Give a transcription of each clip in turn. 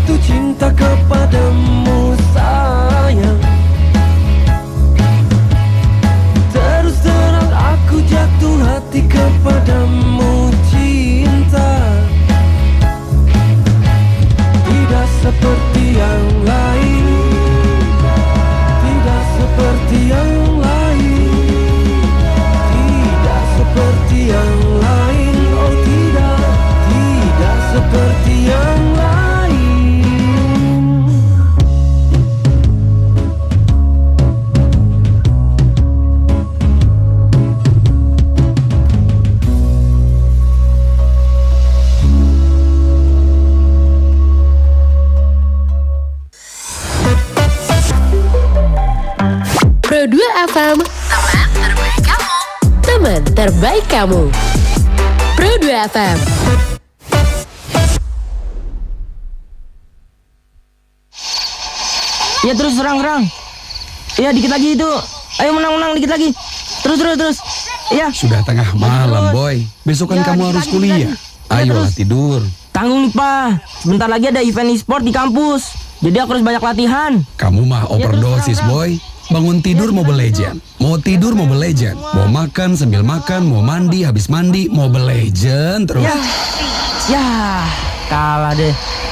jatuh cinta kepadamu sayang. Terus terang aku jatuh hati kepadamu cinta. Tidak seperti yang lain, tidak seperti yang lain, tidak seperti yang lain. Oh tidak, tidak seperti yang lain. Pro 2 FM, teman terbaik kamu. Teman terbaik kamu. Pro 2 FM. Ya terus serang. Ya dikit lagi itu. Ayo menang dikit lagi. Terus. Ya. Sudah tengah malam, Boy. Besok kan Ya, kamu dikit harus lagi, kuliah. dikit lagi. Ya, Ayolah terus. tidur. Tanggung nih, Pak. Sebentar lagi ada event e-sport di kampus. Jadi aku harus banyak latihan. Kamu mah overdosis, terang. Boy. Bangun tidur Mobile Legend. Mau tidur Mobile Legend. Mau makan sambil makan. Mau mandi habis mandi Mobile Legend terus. Ya, kalah deh.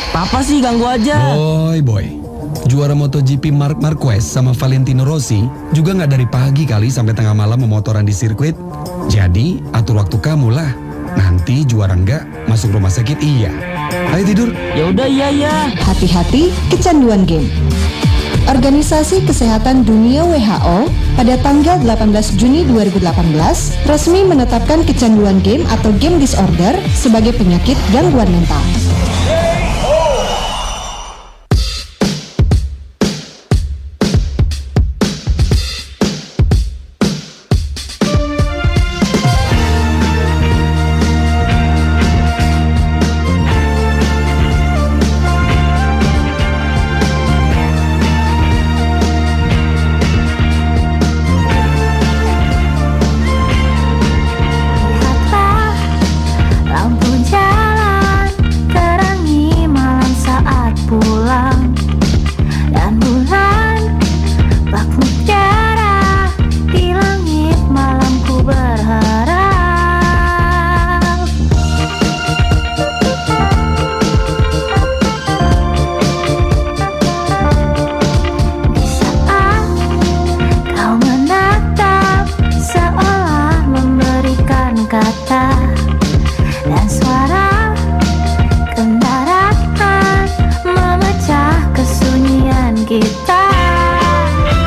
Papa sih ganggu aja. Boy. Juara MotoGP Marc Marquez sama Valentino Rossi juga nggak dari pagi kali sampai tengah malam memotoran di sirkuit. Jadi atur waktu kamu lah. Nanti juara nggak masuk rumah sakit iya. Ayo tidur. Ya udah iya. Hati-hati kecanduan game. Organisasi Kesehatan Dunia WHO pada tanggal 18 Juni 2018 resmi menetapkan kecanduan game atau game disorder sebagai penyakit gangguan mental. Lampu jalan terangi malam saat pulang, dan bulan bak mutiara di langit malamku berharap. Di saat kau menatap seolah memberikan kata dan suara kendaraan memecah kesunyian kita.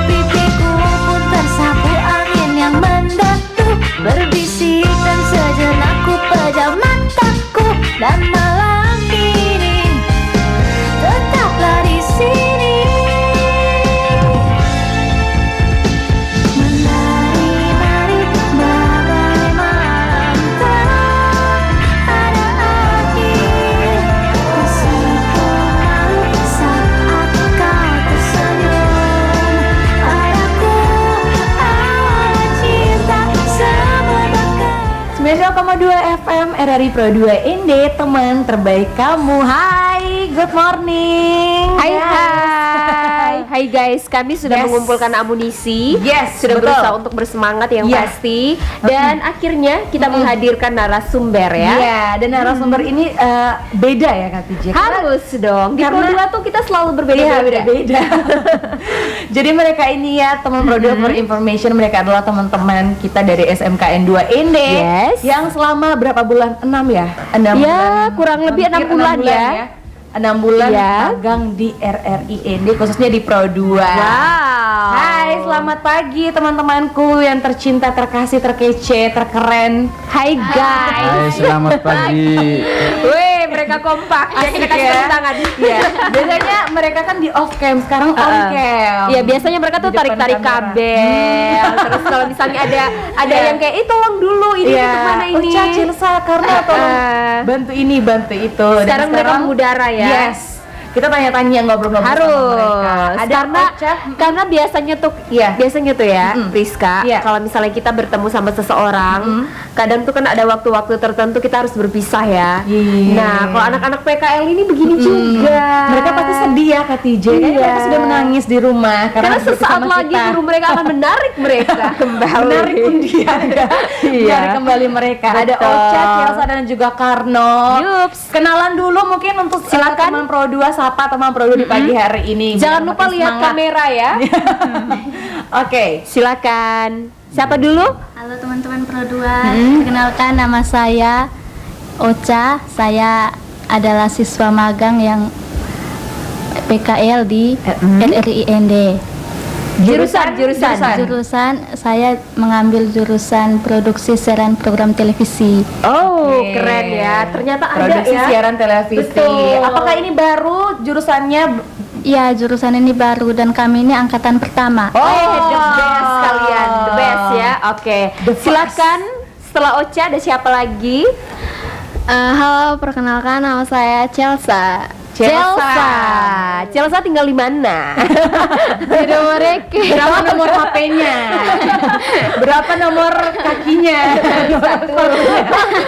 Pipiku pun tersapu angin yang mendahulu berbisik, dan sejenak ku pejam mataku. Dan malam ini tetaplah di sini, menari-nari bagai malam tak ada akhir. Meskipun malu saat kau tersenyum padaku, awal cinta semerbakar. 92,2 FM RRI Pro 2 ND, teman terbaik kamu. Hai, good morning. Hai guys, kami sudah Yes. mengumpulkan amunisi. Yes, sudah betul. berusaha untuk bersemangat yang Yes. pasti. Dan akhirnya kita menghadirkan narasumber ya. Iya, dan narasumber ini beda ya Kak Tije. Harus dong. Di Pro karena- 2 tuh kita selalu Iya, berbeda-beda. beda. Jadi mereka ini ya teman Pro 2 for information, mereka adalah teman-teman kita dari SMKN 2 ND. Yes. Yang selama berapa bulan? 6 ya? 6 Ya, kurang lebih 6 hampir bulan ya. 6 bulan Iya. magang di RRI ND, khususnya di Pro 2. Wow. Hai, selamat pagi teman-temanku yang tercinta, terkasih, terkece, terkeren. Hai guys. Hai, selamat pagi. Weh, mereka kompak. Ya, kita kasih tepuk tangan. Iya. Biasanya mereka kan di off cam, sekarang on cam. Iya, biasanya mereka tuh Di depan tarik-tarik kamera. kabel. Terus kalau misalnya ada Iya. yang kayak tolong dulu ini Iya. untuk mana ini. Cilsa karena tolong bantu ini, bantu itu. Dan Sekarang mereka mengudara ya. Yes. kita tanya-tanya ngobrol-ngobrol Harus. sama mereka. Ada Karena biasanya tuh Priska, Iya. kalau misalnya kita bertemu sama seseorang, kadang tuh kan ada waktu-waktu tertentu kita harus berpisah ya. Iya. Nah, kalau anak-anak PKL ini begini juga. Mereka pasti sedih ya Kak TJ, kan Iya. mereka sudah menangis di rumah Karena sesaat bersama lagi kita. guru mereka akan menarik mereka kembali. Menarik undian ya. Menarik kembali mereka. Ada Betul. Ocha, Chelsea dan juga Karno. Yups. Kenalan dulu mungkin untuk Silakan. teman Pro 2, sapa teman Pro 2 di pagi hari ini. Jangan Biar lupa makin lihat semangat. kamera ya. Oke. Silakan. Siapa dulu? Halo teman-teman Pro 2, perkenalkan nama saya Ocha. Saya adalah siswa magang yang PKL di RRIND. Jurusan saya mengambil jurusan produksi siaran program televisi. Oh, Oke. keren ya. Ternyata Produksi ada ya. siaran televisi. Betul. Apakah ini baru jurusannya? Ya, jurusan ini baru dan kami ini angkatan pertama. The best kalian, the best ya. Oke. Silakan. Setelah Ocha ada siapa lagi? Halo, perkenalkan nama saya Chelsea. Chelsea tinggal di mana? Di rumah Reki. Berapa nomor HP-nya? Berapa nomor kakinya?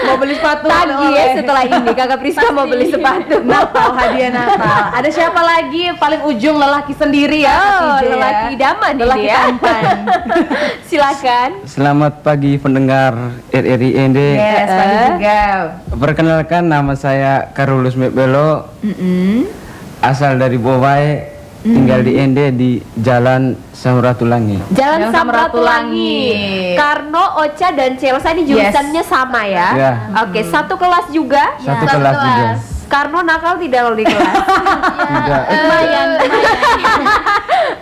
Mau beli sepatu? Tagih ya setelah ini Kakak Priska mau beli sepatu. Natal, hadiah Natal. Ada siapa lagi? Paling ujung lelaki sendiri ya. Oh, Kak TJ ya. lelaki idaman ini Lelaki ya. tampan. Silakan. Selamat pagi pendengar RRIND. Yes, pagi juga. Perkenalkan nama saya Karolus Mebelo. Asal dari Bowai, tinggal di Ende di Jalan Samratulangi. Jalan Jalan Samratulangi. Karno, Ocha dan Chelsea ini jurusannya sama ya. Ya. Oke, satu kelas juga. Satu kelas juga. Karno nakal tidak loh di kelas. Tidak. Lumayan.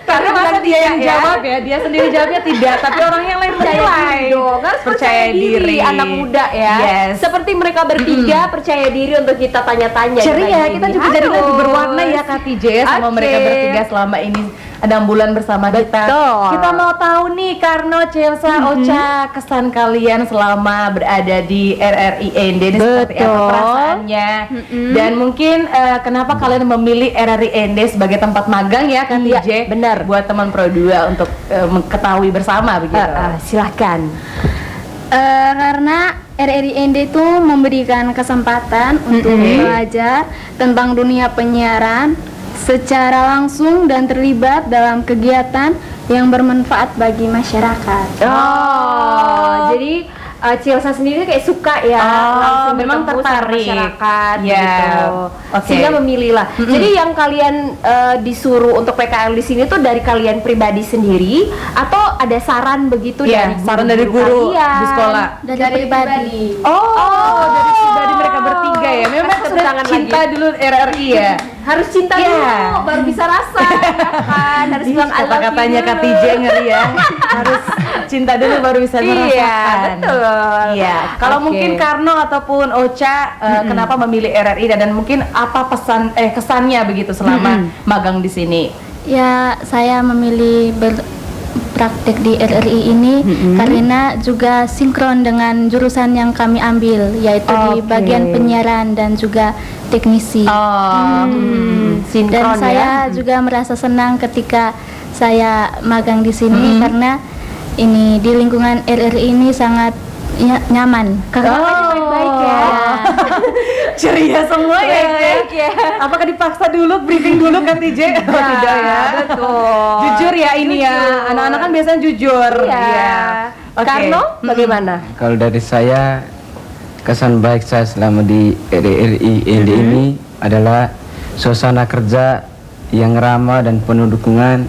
Karena masa dia yang jawab ya, dia sendiri jawabnya tidak, tapi orang yang lain menilai. dong, harus percaya diri anak muda ya. Yes. Seperti mereka bertiga percaya diri untuk kita tanya-tanya. Ceria, kita juga jadi lebih Harus. berwarna ya Kak TJ ya, sama Oke. mereka bertiga selama ini ada bulan bersama kita. Betul. Kita mau tahu nih Karno, Chelsea, Ocha, kesan kalian selama berada di RRIND ini seperti apa Betul. perasaannya? Dan mungkin kenapa kalian memilih RRIND sebagai tempat magang ya Kak Iya, TJ? benar. Buat teman Pro 2 untuk mengetahui bersama begitu. Silahkan. Karena RRIND itu memberikan kesempatan untuk belajar tentang dunia penyiaran secara langsung dan terlibat dalam kegiatan yang bermanfaat bagi masyarakat. Jadi Chelsea sendiri kayak suka ya langsung memang bertemu sama tertarik. masyarakat Ya, gitu. oke. Sehingga memilih lah. Jadi yang kalian disuruh untuk PKL di sini tuh dari kalian pribadi sendiri atau ada saran begitu Iya, dari saran dari guru kalian? di sekolah. Dari pribadi. Dari pribadi mereka bertiga ya. Memang Tepuk sebenarnya tangan cinta lagi. dulu RRI ya. Harus cinta Iya. dulu baru bisa rasa ya kan. Harus bilang I love you Kata-katanya dulu. Kak TJ ngeri ya. Harus cinta dulu baru bisa merasakan. Iya, betul. Iya. Kalau Oke. mungkin Karno ataupun Ocha kenapa memilih RRI dan mungkin apa kesannya begitu selama magang di sini? Ya, saya memilih berpraktek di RRI ini karena juga sinkron dengan jurusan yang kami ambil, yaitu di Oke. bagian penyiaran dan juga teknisi. Dan Sinkron saya ya. juga merasa senang ketika saya magang di sini karena ini di lingkungan RRI ini sangat nyaman. Kakak baik-baik ya. Ceria semua ya. Baik ya. Apakah dipaksa dulu briefing dulu Kak TJ? Oh, tidak ya. Betul. Jujur ya ini ya. Anak-anak kan biasanya jujur. Iya. Oke. Karno bagaimana? Kalau dari saya, kesan baik saya selama di RRIND ini adalah suasana kerja yang ramah dan penuh dukungan,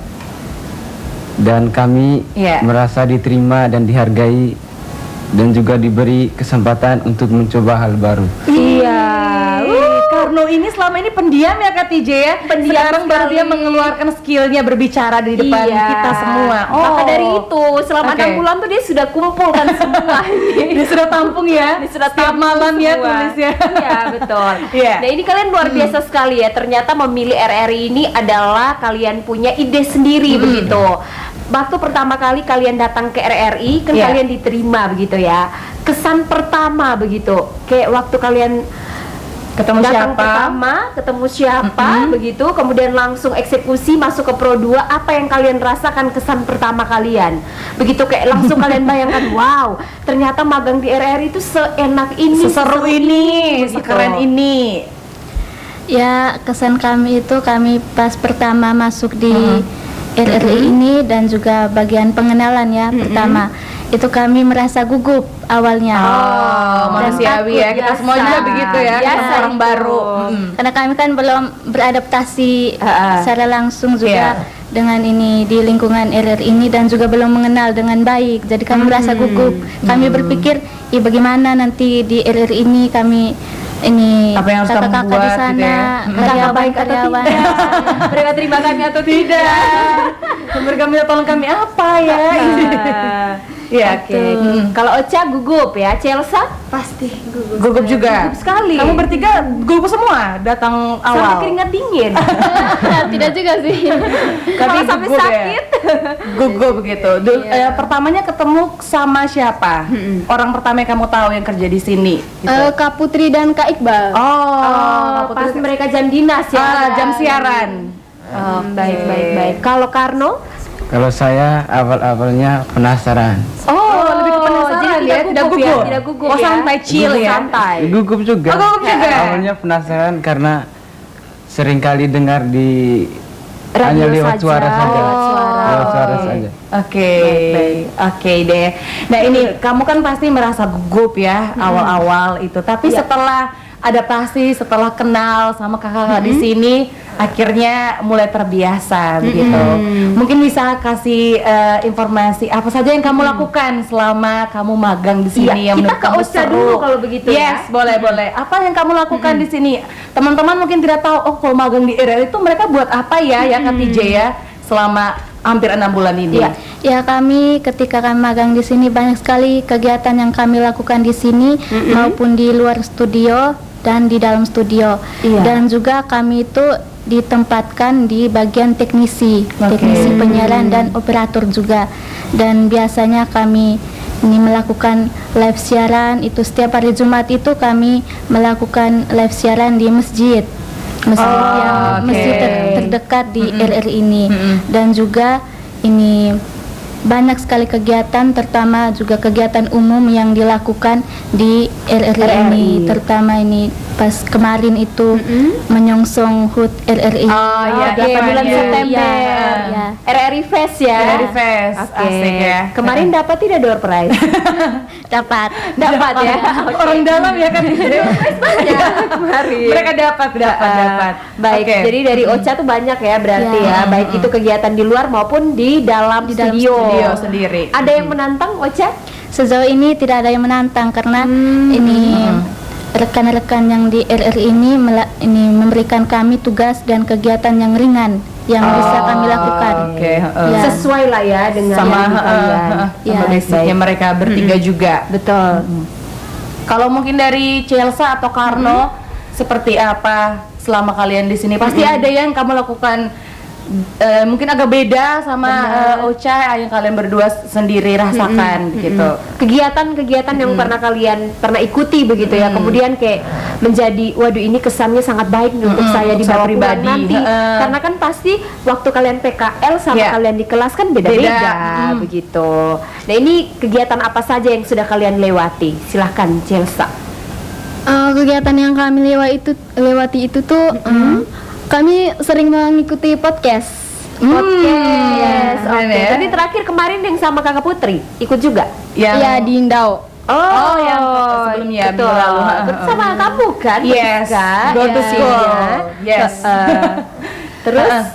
dan kami Iya. merasa diterima dan dihargai dan juga diberi kesempatan untuk mencoba hal baru. Iya. Karno ini selama ini pendiam ya Kak TJ ya. Pendiam Sekarang baru sekali. dia mengeluarkan skillnya berbicara di depan Iya. kita semua. Maka dari itu selama Oke. 6 bulan tuh dia sudah kumpulkan semua ini. Dia sudah tampung ya. Dia sudah Setiap tampung malam ya semua. tulisnya. Iya betul. Iya. Nah ini kalian luar biasa sekali ya. Ternyata memilih RRI ini adalah kalian punya ide sendiri begitu. Waktu pertama kali kalian datang ke RRI kan Iya. kalian diterima begitu ya. Kesan pertama begitu. Kayak waktu kalian Ketemu Datang siapa? pertama, ketemu siapa, begitu, kemudian langsung eksekusi masuk ke Pro 2. Apa yang kalian rasakan kesan pertama kalian? Begitu kayak langsung kalian bayangkan, wow, ternyata magang di RRI itu seenak ini, Seseru ini, begitu. sekeren ini. Ya, kesan kami itu kami pas pertama masuk di RRI ini dan juga bagian pengenalan ya pertama. Itu kami merasa gugup awalnya. Oh, Dan manusiawi ya. takut, Kita semua juga biasa. begitu ya, Biasa ketemu orang itu. baru. Karena kami kan belum beradaptasi secara langsung juga Iya. dengan ini di lingkungan RRI ini dan juga belum mengenal dengan baik. Jadi kami merasa gugup. Kami berpikir, bagaimana nanti di RRI ini kami ini Apa yang harus kamu kakak-kakak buat di gitu sana, ya? Kakak baik atau karyawan. Mereka terima kami atau tidak? Mereka minta tolong kami apa ya? Iya, Oke. Kalau Ocha gugup ya, Chelsea Pasti gugup. Gugup juga. gugup sekali. Kamu bertiga gugup semua datang sampai awal. keringat dingin. Tidak juga sih. Tapi Malah sampai gugup ya? sakit. Gugup gitu. Pertamanya ketemu sama siapa? Orang pertama yang kamu tahu yang kerja di sini. Gitu. Kak Putri dan Kak Iqbal. Oh, pas mereka jam dinas ya. jam siaran. Baik. Kalau Karno? Kalau saya awal-awalnya penasaran. Oh, lebih ke penasaran jadi ya, tidak tidak gugup ya, gugup. tidak gugup Oh, ya. santai chill ya. Santai. Gugup juga. Oh, gugup juga. Awalnya penasaran karena sering kali dengar di Radio hanya lewat saja. suara saja. Lewat suara. Lewat suara saja. Oke, Baik. oke deh. Nah ini kamu kan pasti merasa gugup ya awal-awal itu. Tapi Iya. setelah adaptasi, setelah kenal sama kakak-kakak di sini, akhirnya mulai terbiasa begitu. Mungkin bisa kasih informasi apa saja yang kamu lakukan selama kamu magang di sini Iya, yang kita menurut ke kamu Ocha seru. dulu kalau begitu ya. Yes, boleh. Apa yang kamu lakukan di sini? Teman-teman mungkin tidak tahu. Oh, kalau magang di RRI itu mereka buat apa ya, ya Kak TJ ya, selama hampir 6 bulan ini. Iya. Ya, kami ketika kami magang di sini banyak sekali kegiatan yang kami lakukan di sini maupun di luar studio dan di dalam studio. Iya. Dan juga kami itu ditempatkan di bagian teknisi penyiaran dan operator juga. Dan biasanya kami ini melakukan live siaran itu setiap hari Jumat itu kami melakukan live siaran di masjid yang masjid terdekat di RRI ini. Dan juga ini banyak sekali kegiatan, terutama juga kegiatan umum yang dilakukan di RRI ini, terutama ini pas kemarin itu menyongsong HUT RRI. Oh iya, 8 bulan iya. September. Iya. RRI Fest ya. RRI Fest, Oke. asik ya. Kemarin dapat tidak door prize? Dapat. Dapat ya. Orang dalam ya kan. Kemarin. Mereka dapat. Baik, Oke. jadi dari Ocha tuh banyak ya berarti Ya. ya, baik itu kegiatan di luar maupun di dalam studio. studio sendiri. Ada yang menantang Ocha? Sejauh ini tidak ada yang menantang karena ini rekan-rekan yang di RRI ini memberikan kami tugas dan kegiatan yang ringan yang bisa kami lakukan. Oke, Ya. Sesuai lah ya dengan sama yang kalian. Ya. basicnya mereka bertiga juga. Betul. Kalau mungkin dari Chelsea atau Karno, seperti apa selama kalian di sini? Pasti ada yang kamu lakukan mungkin agak beda sama Ocha yang kalian berdua sendiri rasakan gitu. Kegiatan-kegiatan yang pernah kalian ikuti begitu ya, kemudian kayak menjadi waduh ini kesannya sangat baik nih untuk saya untuk dibawa saya pulang pribadi. nanti. Karena kan pasti waktu kalian PKL sama Iya. kalian di kelas kan beda-beda Beda. begitu. Nah ini kegiatan apa saja yang sudah kalian lewati? Silahkan Chelsea. Kegiatan yang kami lewati itu tuh kami sering mengikuti podcast. Yes, oke. keren ya. Tadi terakhir kemarin yang sama Kakak Putri ikut juga. Yang di Indau. Oh, yang sebelumnya, betul. minggu lalu. Betul, sama kamu kan? Yes, Bertiga, go to ya. school. Yes. Terus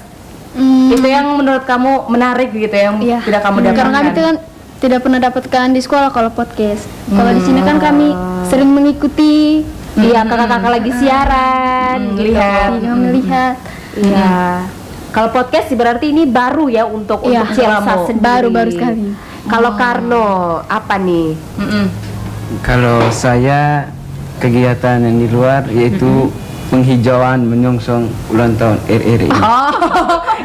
Itu yang menurut kamu menarik gitu yang tidak kamu dapatkan. Karena kami tuh kan tidak pernah dapatkan di sekolah kalau podcast. Kalau di sini kan kami sering mengikuti. iya kakak-kakak lagi siaran, lihat. Melihat. Iya. Kalau podcast sih berarti ini baru ya untuk Iya, Chelsea kamu. sendiri. Baru sekali. Kalau Karno apa nih? Kalau saya kegiatan yang di luar yaitu penghijauan menyongsong ulang tahun RRI. Oh,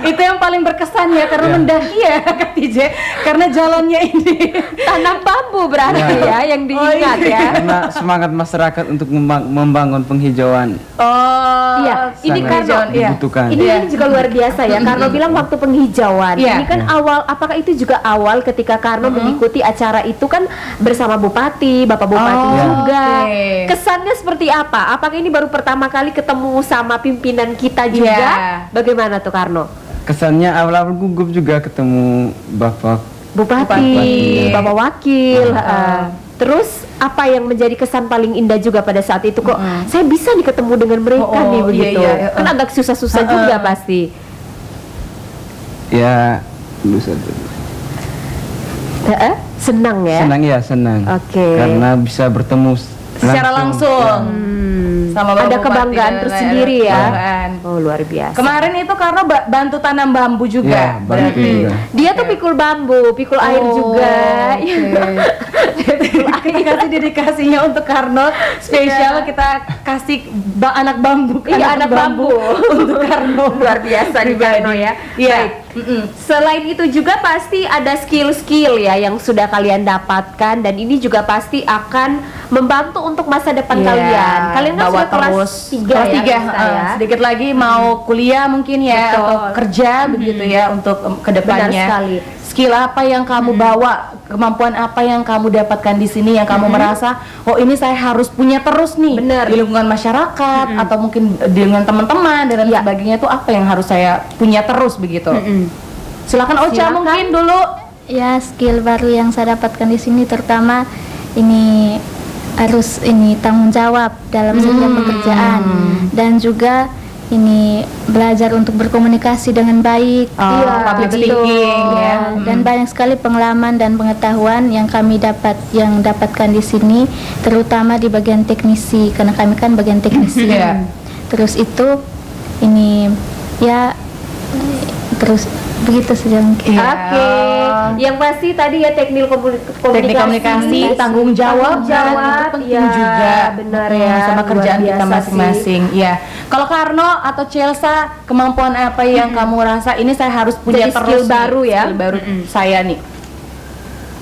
itu yang paling berkesan ya karena mendaki ya Kak TJ, karena jalannya ini Tanam bambu berarti ya yang diingat ya. Karena semangat masyarakat untuk membangun penghijauan Oh, Iya, ini sangat Karno dibutuhkan. Ini juga luar biasa ya. Karno bilang waktu penghijauan. Iya. Ini kan awal, apakah itu juga awal ketika Karno mengikuti acara itu kan bersama Bupati, Bapak Bupati juga. oke. Kesannya seperti apa? Apakah ini baru pertama kali ketemu sama pimpinan kita juga? Iya. Bagaimana tuh Karno? Kesannya awal-awal gugup juga ketemu Bapak Bupati, Bapak Wakil. Terus apa yang menjadi kesan paling indah juga pada saat itu kok saya bisa nih ketemu dengan mereka nih begitu. iya. Kan agak susah-susah juga pasti. ya dulu saja. Senang ya. Senang ya, senang. Oke. Karena bisa bertemu Secara langsung. Sama Bapak Ada Bupati kebanggaan dan tersendiri ya. kebanggaan. Oh luar biasa. Kemarin itu karena bantu tanam bambu juga. Ya, bantu juga. Dia tuh pikul bambu, pikul air juga. Kita kasih dedikasinya untuk Karno spesial kita kasih anak bambu. Iya anak bambu untuk Karno. luar biasa di Karno ya. Iya. Baik. Selain itu juga pasti ada skill-skill ya yang sudah kalian dapatkan dan ini juga pasti akan membantu untuk masa depan kalian. Kalian kan bawa sudah kelas 3 kelas ya. 3 sedikit lagi mau kuliah mungkin ya Betul. atau kerja begitu ya untuk kedepannya. Benar sekali. Skill apa yang kamu bawa, kemampuan apa yang kamu dapatkan di sini yang kamu merasa oh ini saya harus punya terus nih Benar. di lingkungan masyarakat atau mungkin dengan teman-teman dan Iya. sebagainya itu apa yang harus saya punya terus begitu. Silakan Ocha Silakan. mungkin dulu. Ya, skill baru yang saya dapatkan di sini terutama ini harus ini tanggung jawab dalam setiap pekerjaan dan juga ini belajar untuk berkomunikasi dengan baik. Iya, public betul. speaking ya. Dan banyak sekali pengalaman dan pengetahuan yang kami dapatkan di sini, terutama di bagian teknisi karena kami kan bagian teknisi. Iya. Terus itu ini ya terus begitu saja mungkin. Iya. Oke, yang pasti tadi ya teknik komunikasi, tanggung jawab, dan itu penting ya, juga benar ya, sama luar kerjaan kita biasa masing-masing. Ya, kalau Karno atau Chelsea, kemampuan apa yang kamu rasa ini saya harus punya Jadi terus skill nih, baru ya? skill baru saya nih.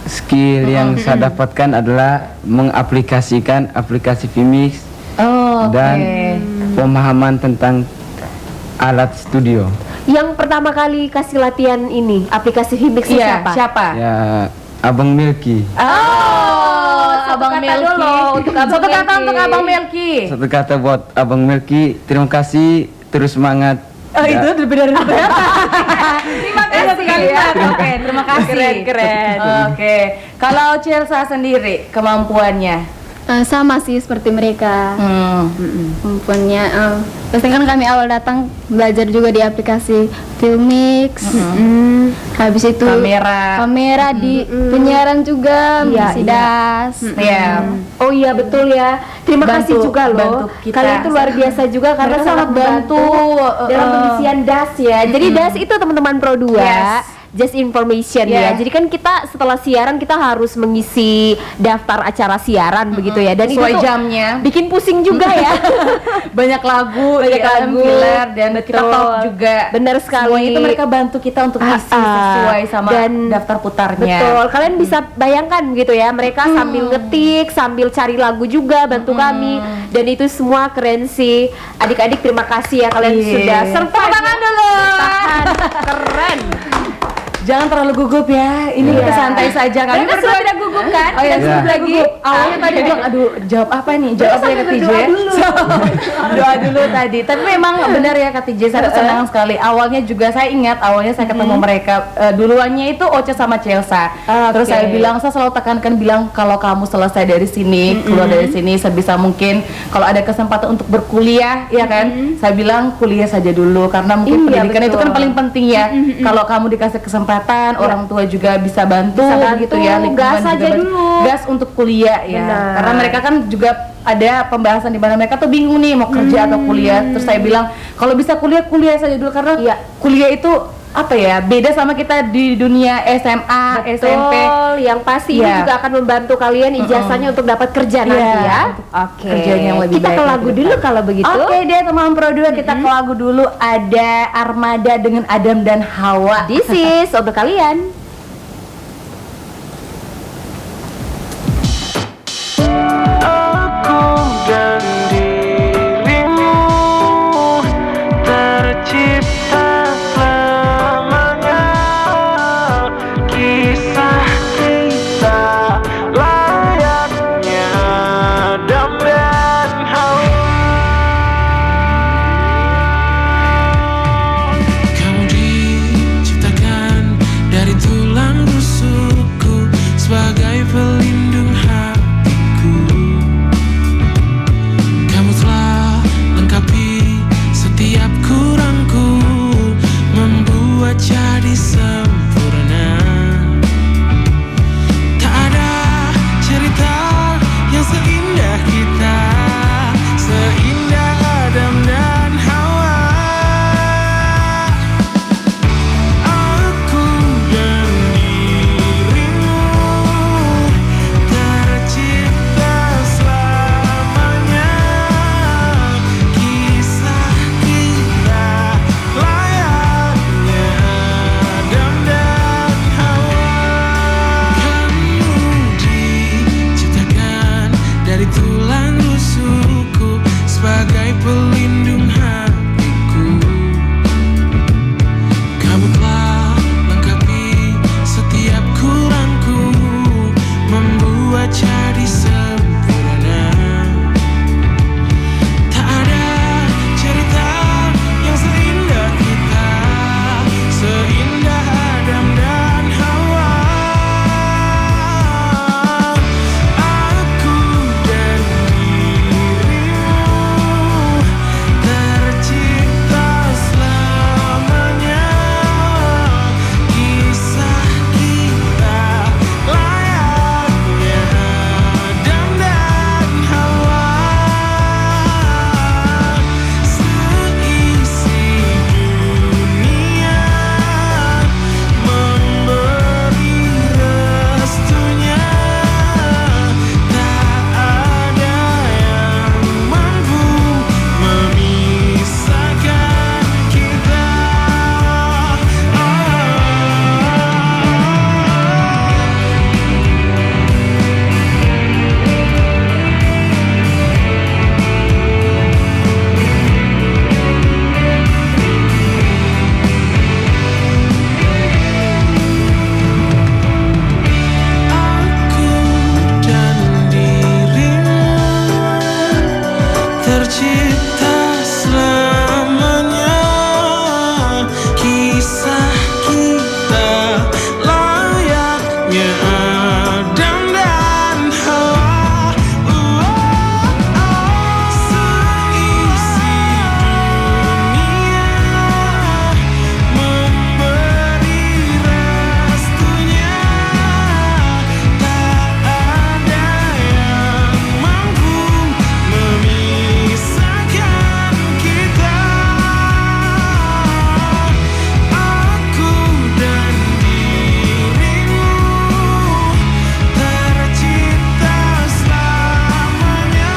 Skill yang saya dapatkan adalah mengaplikasikan aplikasi Vmix Oh, dan pemahaman tentang alat studio. Yang pertama kali kasih latihan ini aplikasi Vmix Iya, siapa? siapa? Ya, Abang Milky. Oh, satu Abang kata Melki. dulu untuk Abang Satu kata Melki. untuk Abang Melki. Satu kata buat Abang Milky, terima kasih, terus semangat. Oh, Ya, itu lebih dari itu ya. Terima kasih ya. Oke, terima kasih. Keren. Oke. Kalau Chelsea sendiri kemampuannya? Sama sih seperti mereka. Kemampuannya pasti kan kami awal datang belajar juga di aplikasi Filmix. Habis itu kamera di penyiaran juga, Iya, masih das. Iya. Oh iya betul ya. Terima kasih Bantu- juga loh. bantu kita. Kalian itu luar biasa juga karena Mereka sangat sangat bantu, bantu dalam pengisian DAS ya. Jadi DAS itu teman-teman Pro 2. Yes. Just information Yeah. ya. Jadi kan kita setelah siaran kita harus mengisi daftar acara siaran begitu ya. Dan Sesuai itu tuh jamnya. bikin pusing juga ya. Banyak lagu, Banyak lagu, filler, dan kita betul. talk juga. Benar sekali. Semuanya itu mereka bantu kita untuk isi sesuai sama dan daftar putarnya. Betul, kalian bisa bayangkan gitu ya, mereka sambil ngetik, sambil cari lagu juga bantu kami, dan itu semua keren sih. Adik-adik terima kasih ya kalian Iya. sudah serta Tangan dulu. Tahan. Keren. Jangan terlalu gugup ya. Ini kita santai saja. Kami Mereka berdua sudah tidak gugup kan? Oh ya, Tidak sudah gugup lagi. lagi. Awalnya tadi bilang, aduh, jawab apa nih? Jawab apa ya Kak TJ? Doa dulu tadi. Tapi memang benar ya Kak TJ, saya senang sekali. Awalnya juga saya ingat, awalnya saya ketemu mereka duluannya itu Ocha sama Chelsea. Terus saya bilang, saya selalu tekankan bilang kalau kamu selesai dari sini, keluar dari sini sebisa mungkin kalau ada kesempatan untuk berkuliah, ya kan? Saya bilang kuliah saja dulu karena mungkin Iya, pendidikan itu betul. kan paling penting ya. Kalau kamu dikasih kesempatan, orang tua juga bisa bantu, Bisa bantu, gitu ya, lingkungan gas aja juga dulu. gas untuk kuliah ya. Benar. Karena mereka kan juga ada pembahasan di mana mereka tuh bingung nih mau kerja atau kuliah. Terus saya bilang kalau bisa kuliah saja dulu karena Iya. kuliah itu apa ya, beda sama kita di dunia SMA, SMP. Yang pasti ini Iya. juga akan membantu kalian ijazahnya untuk dapat kerja nanti ya. Oke. Kerjanya yang lebih Kita baik ke nanti lagu ke dulu depan. kalau begitu. Oke deh teman Pro 2, kita ke lagu dulu. Ada Armada dengan Adam dan Hawa. This is untuk kalian. Aku dan dirimu tercipta selamanya. Kisah kita layaknya Adam dan Hawa. Kamu diciptakan dari tulang rusukku sebagai pelindung hatiku. Kamu telah lengkapi setiap kurangku, membuat jadi sempurna. Tak ada cerita yang seindah kita, seindah Adam dan Hawa. Aku dan dirimu tercipta selamanya. Kisah kita layaknya Adam dan Hawa. Kamu diciptakan dari tulang rusukku sebagai pelindung hatiku. Kamu telah lengkapi setiap kurangku, membuat jadi sempurna. Tak ada cerita yang seindah kita, seindah Adam dan Hawa. Aku dan dirimu tercipta selamanya. Kisah kita layaknya Adam dan Hawa. Seisi dunia memberi restunya. Tak ada yang mampu memisahkan kita. Aku dan dirimu tercipta selamanya. Kisah kita layaknya Adam dan Hawa. Seisi dunia memberi restunya. Tak ada yang mampu memisahkan kita. Aku dan dirimu tercipta selamanya.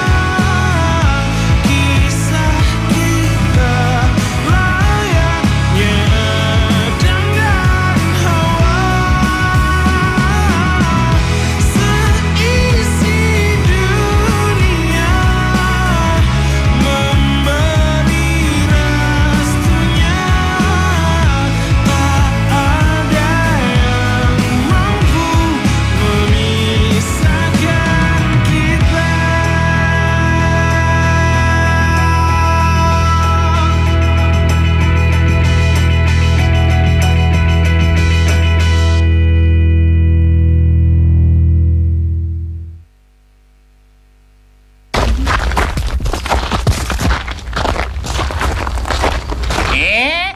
Kisah kita layaknya Adam dan Hawa. Seisi dunia memberi restunya. Tak ada yang mampu memisahkan kita.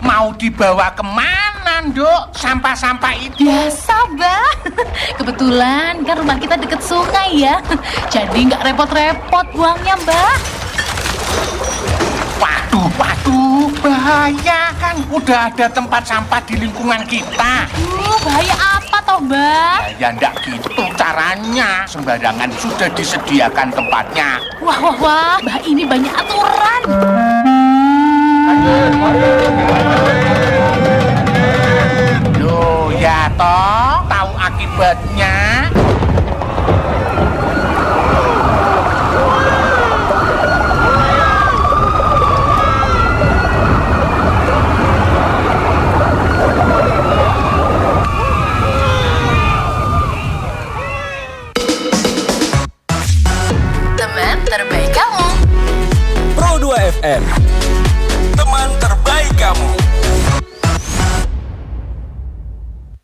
Mau dibawa kemana, Nduk? Sampah-sampah itu. Biasa, Mbak. Kebetulan kan rumah kita deket sungai ya. Jadi nggak repot-repot buangnya, Mbak. Waduh, bahaya kan, udah ada tempat sampah di lingkungan kita. Bahaya apa toh, Mbak? Ya ndak gitu caranya. Sembarangan sudah disediakan tempatnya. Wah, Mbak ini banyak aturan. Loh ya toh, tahu akibatnya. Teman terbaik kamu. Pro 2 FM, teman terbaik kamu.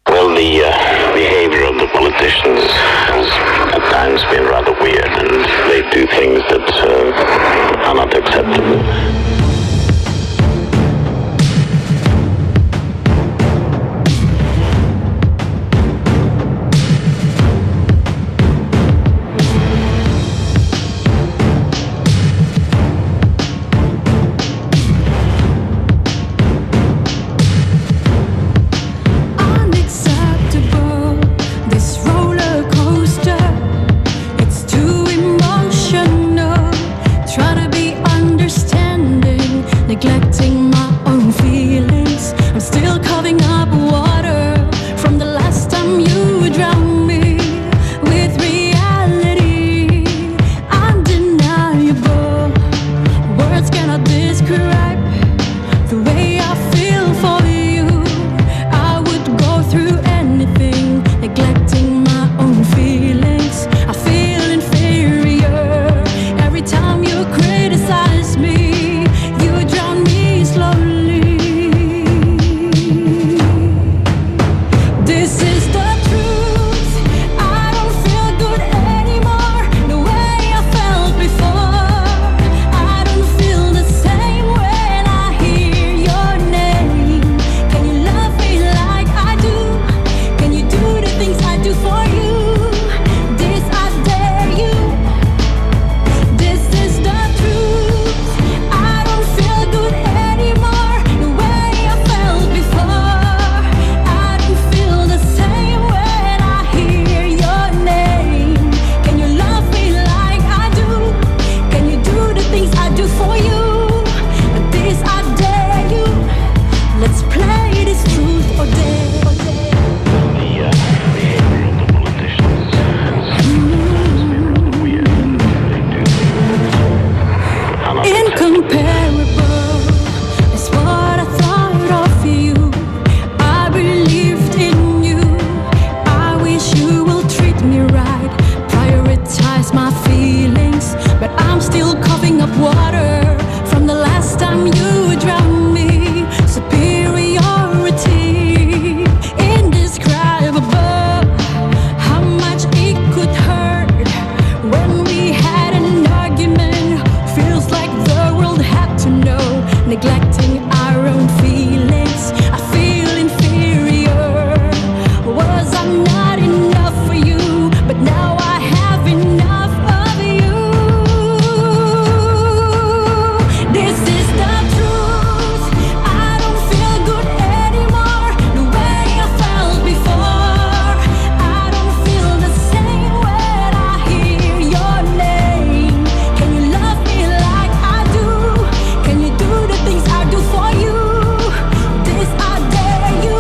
Well, the behavior of the politicians has at times been rather weird, and they do things that are not acceptable. Unacceptable, this roller coaster. It's too emotional. Try to be understanding, neglecting my own feelings. I'm still coughing up water from the last time you drowned me with reality. Undeniable, words cannot describe the way I feel for you. I would go through anything, neglecting my own feelings. I feel inferior every time you criticize me. You drown me slowly. This is the truth. I don't feel good anymore the way I felt before. I don't feel the same when I hear your name. Can you love me like I do? Can you do the things I do for you? This I dare you. This is the truth. I don't feel good anymore the way I felt before. I don't feel the same when I hear your name. Can you love me like I do? Can you do the things I do for you? This I dare you. Let's play this truth or dare. Incomparable is what I thought of you. I believed in you. I wish you will treat me right, prioritize my feelings. But I'm still coughing up water from the last time you drowned me. Superiority, indescribable. How much it could hurt when we had an argument. Feels like the world had to know, neglecting our own feelings. I feel inferior. Was I not enough for you? But now I have enough of you. This is the truth. I don't feel good anymore the way I felt before. I don't feel the same when I hear your name. Can you love me like I do? Can you do the things I do for you? This I dare you.